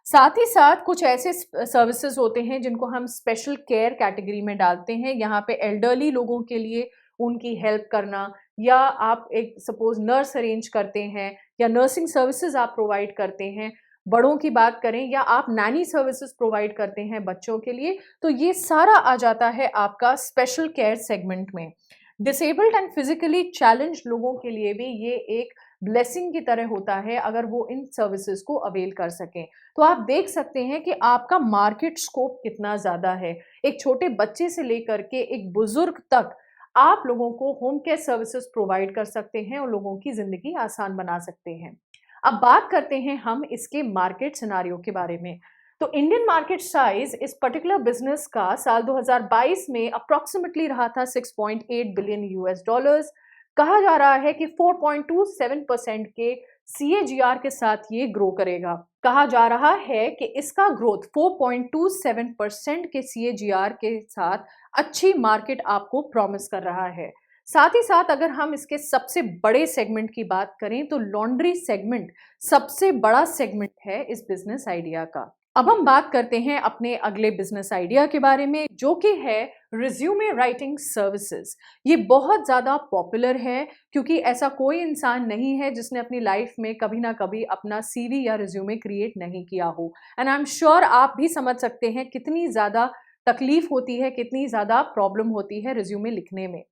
साथ ही साथ कुछ ऐसे सर्विसेज होते हैं जिनको हम स्पेशल केयर कैटेगरी में डालते हैं। यहाँ पे एल्डरली लोगों के लिए उनकी हेल्प करना, या आप एक सपोज नर्स अरेंज करते हैं या नर्सिंग सर्विसेज आप प्रोवाइड करते हैं, बड़ों की बात करें, या आप नैनी सर्विसेज प्रोवाइड करते हैं बच्चों के लिए, तो ये सारा आ जाता है आपका स्पेशल केयर सेगमेंट में। डिसेबल्ड एंड फिजिकली चैलेंज लोगों के लिए भी ये एक ब्लेसिंग की तरह होता है अगर वो इन सर्विसेज को अवेल कर सकें। तो आप देख सकते हैं कि आपका मार्केट स्कोप कितना ज़्यादा है। एक छोटे बच्चे से लेकर के एक बुजुर्ग तक आप लोगों को होम केयर सर्विसेज प्रोवाइड कर सकते हैं और लोगों की जिंदगी आसान बना सकते हैं। अब बात करते हैं हम इसके मार्केट सिनारियो के बारे में। तो इंडियन मार्केट साइज इस पर्टिकुलर बिजनेस का साल 2022 में अप्रोक्सीमेटली रहा था 6.8 बिलियन यूएस डॉलर्स। कहा जा रहा है कि 4.27% के CAGR के साथ ये ग्रो करेगा। कहा जा रहा है कि इसका ग्रोथ 4.27% के CAGR के साथ अच्छी मार्केट आपको प्रॉमिस कर रहा है। साथ ही साथ अगर हम इसके सबसे बड़े सेगमेंट की बात करें तो लॉन्ड्री सेगमेंट सबसे बड़ा सेगमेंट है इस बिजनेस आइडिया का। अब हम बात करते हैं अपने अगले बिजनेस आइडिया के बारे में, जो कि है रिज्यूमे राइटिंग सर्विसेज। ये बहुत ज़्यादा पॉपुलर है क्योंकि ऐसा कोई इंसान नहीं है जिसने अपनी लाइफ में कभी ना कभी अपना CV या रिज्यूमे क्रिएट नहीं किया हो। एंड आई एम श्योर आप भी समझ सकते हैं कितनी ज़्यादा तकलीफ होती है, कितनी ज़्यादा प्रॉब्लम होती है रिज्यूमे लिखने में।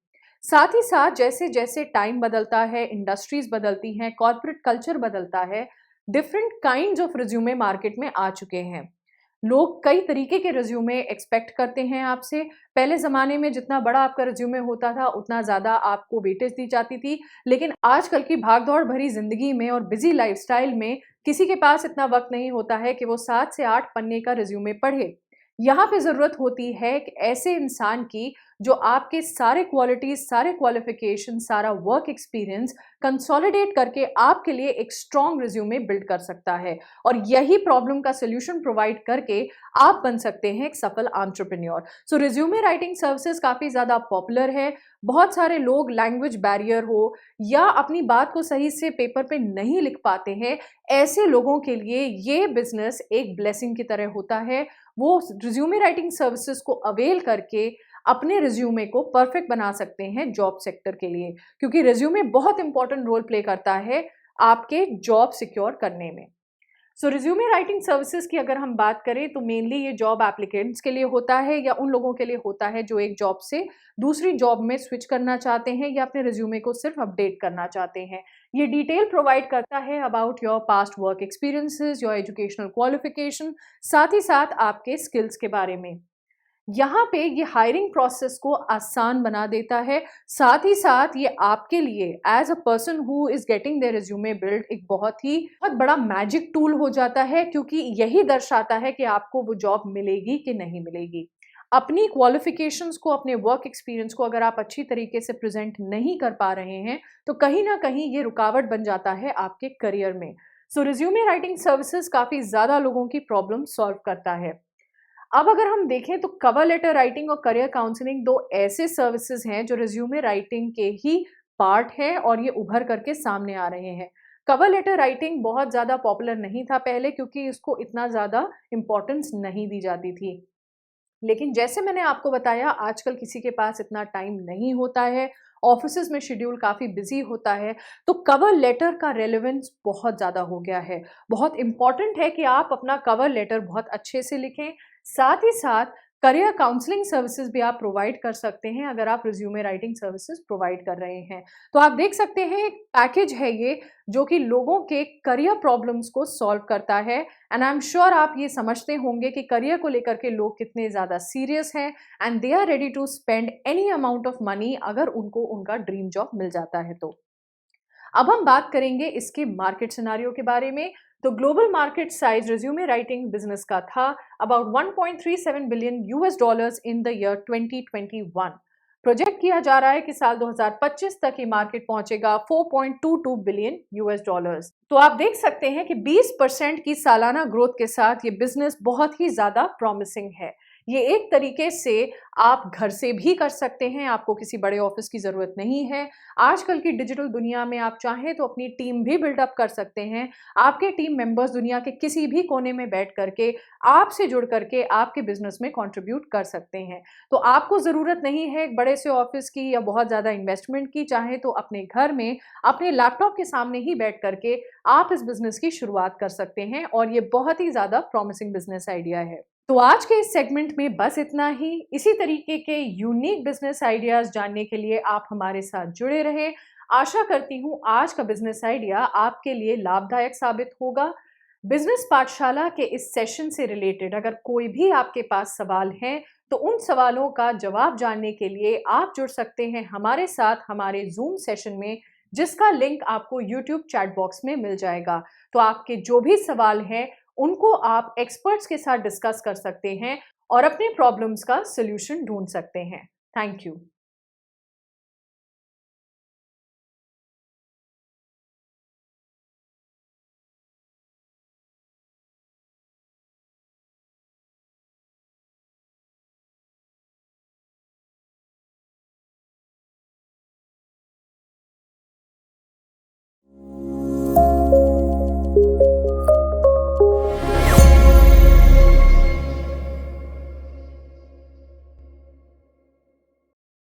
साथ ही साथ जैसे जैसे टाइम बदलता है, इंडस्ट्रीज बदलती हैं, कॉर्पोरेट कल्चर बदलता है, different kinds of resume market में आ चुके हैं। लोग कई तरीके के रिज्यूमे एक्सपेक्ट करते हैं आपसे। पहले ज़माने में जितना बड़ा आपका रिज्यूमे होता था उतना ज़्यादा आपको वेटेज दी जाती थी, लेकिन आजकल की भागदौड़ भरी ज़िंदगी में और बिजी लाइफस्टाइल में किसी के पास इतना वक्त नहीं होता है कि वो 7 से 8 पन्ने का रिज्यूमे पढ़े। यहाँ पे ज़रूरत होती है कि ऐसे इंसान की जो आपके सारे क्वालिटीज, सारे क्वालिफिकेशन, सारा वर्क एक्सपीरियंस कंसोलिडेट करके आपके लिए एक स्ट्रॉन्ग रिज्यूमे बिल्ड कर सकता है, और यही प्रॉब्लम का सोल्यूशन प्रोवाइड करके आप बन सकते हैं एक सफल एंटरप्रेन्योर। सो रिज्यूमे राइटिंग सर्विसेज काफ़ी ज़्यादा पॉपुलर है। बहुत सारे लोग लैंग्वेज बैरियर हो या अपनी बात को सही से पेपर पे नहीं लिख पाते हैं, ऐसे लोगों के लिए ये बिजनेस एक ब्लेसिंग की तरह होता है। वो रिज्यूमे राइटिंग सर्विसेज को अवेल करके अपने रिज्यूमे को परफेक्ट बना सकते हैं जॉब सेक्टर के लिए, क्योंकि रिज्यूमे बहुत इंपॉर्टेंट रोल प्ले करता है आपके जॉब सिक्योर करने में। सो रिज्यूमे राइटिंग सर्विसेज की अगर हम बात करें तो मेनली ये जॉब एप्लीकेंट्स के लिए होता है या उन लोगों के लिए होता है जो एक जॉब से दूसरी जॉब में स्विच करना चाहते हैं या अपने रिज्यूमे को सिर्फ अपडेट करना चाहते हैं। ये डिटेल प्रोवाइड करता है about your past work experiences, your educational qualification, साथ ही साथ आपके स्किल्स के बारे में। यहाँ पे ये हायरिंग प्रोसेस को आसान बना देता है। साथ ही साथ ये आपके लिए as a person who is getting their resume build एक बहुत बड़ा मैजिक टूल हो जाता है, क्योंकि यही दर्शाता है कि आपको वो जॉब मिलेगी कि नहीं मिलेगी। अपनी क्वालिफिकेशंस को, अपने वर्क एक्सपीरियंस को अगर आप अच्छी तरीके से प्रेजेंट नहीं कर पा रहे हैं तो कहीं ना कहीं ये रुकावट बन जाता है आपके करियर में। सो रिज्यूमे राइटिंग सर्विसेज काफ़ी ज़्यादा लोगों की प्रॉब्लम सॉल्व करता है। अब अगर हम देखें तो कवर लेटर राइटिंग और करियर काउंसलिंग दो ऐसे सर्विसेज हैं जो रिज्यूमे राइटिंग के ही पार्ट है और ये उभर करके सामने आ रहे हैं। कवर लेटर राइटिंग बहुत ज़्यादा पॉपुलर नहीं था पहले, क्योंकि इसको इतना ज़्यादा इम्पोर्टेंस नहीं दी जाती थी। लेकिन जैसे मैंने आपको बताया, आजकल किसी के पास इतना टाइम नहीं होता है, ऑफिसेज में शेड्यूल काफ़ी बिजी होता है, तो कवर लेटर का रेलेवेंस बहुत ज़्यादा हो गया है। बहुत इंपॉर्टेंट है कि आप अपना कवर लेटर बहुत अच्छे से लिखें। साथ ही साथ करियर काउंसलिंग सर्विसेज भी आप प्रोवाइड कर सकते हैं अगर आप रिज्यूमे राइटिंग सर्विसेज प्रोवाइड कर रहे हैं। तो आप देख सकते हैं एक पैकेज है ये जो कि लोगों के करियर प्रॉब्लम्स को सॉल्व करता है। एंड आई एम श्योर आप ये समझते होंगे कि करियर को लेकर के लोग कितने ज़्यादा सीरियस हैं and they are ready to spend any amount of money अगर उनको उनका ड्रीम जॉब मिल जाता है तो। अब हम बात करेंगे इसके मार्केट सिनारियो के बारे में। तो global market size resume writing business का था about 1.37 billion US dollars in the year 2021। Project किया जा रहा है कि साल 2025 तक ये मार्केट पहुंचेगा 4.22 बिलियन यूएस डॉलर्स। तो आप देख सकते हैं कि 20% की सालाना ग्रोथ के साथ ये बिजनेस बहुत ही ज्यादा प्रॉमिसिंग है। ये एक तरीके से आप घर से भी कर सकते हैं, आपको किसी बड़े ऑफिस की ज़रूरत नहीं है। आजकल की डिजिटल दुनिया में आप चाहें तो अपनी टीम भी बिल्डअप कर सकते हैं। आपके टीम मेंबर्स दुनिया के किसी भी कोने में बैठ करके आपसे जुड़ करके आपके बिजनेस में कंट्रीब्यूट कर सकते हैं। तो आपको ज़रूरत नहीं है एक बड़े से ऑफिस की या बहुत ज़्यादा इन्वेस्टमेंट की। चाहे तो अपने घर में अपने लैपटॉप के सामने ही बैठ करके आप इस बिजनेस की शुरुआत कर सकते हैं, और ये बहुत ही ज़्यादा प्रॉमिसिंग बिजनेस आइडिया है। तो आज के इस सेगमेंट में बस इतना ही। इसी तरीके के यूनिक बिजनेस आइडियाज जानने के लिए आप हमारे साथ जुड़े रहें। आशा करती हूँ आज का बिजनेस आइडिया आपके लिए लाभदायक साबित होगा। बिजनेस पाठशाला के इस सेशन से रिलेटेड अगर कोई भी आपके पास सवाल हैं तो उन सवालों का जवाब जानने के लिए आप जुड़ सकते हैं हमारे साथ हमारे जूम सेशन में, जिसका लिंक आपको यूट्यूब चैट बॉक्स में मिल जाएगा। तो आपके जो भी सवाल हैं उनको आप एक्सपर्ट्स के साथ डिस्कस कर सकते हैं और अपने प्रॉब्लम्स का सलूशन ढूंढ सकते हैं। Thank you.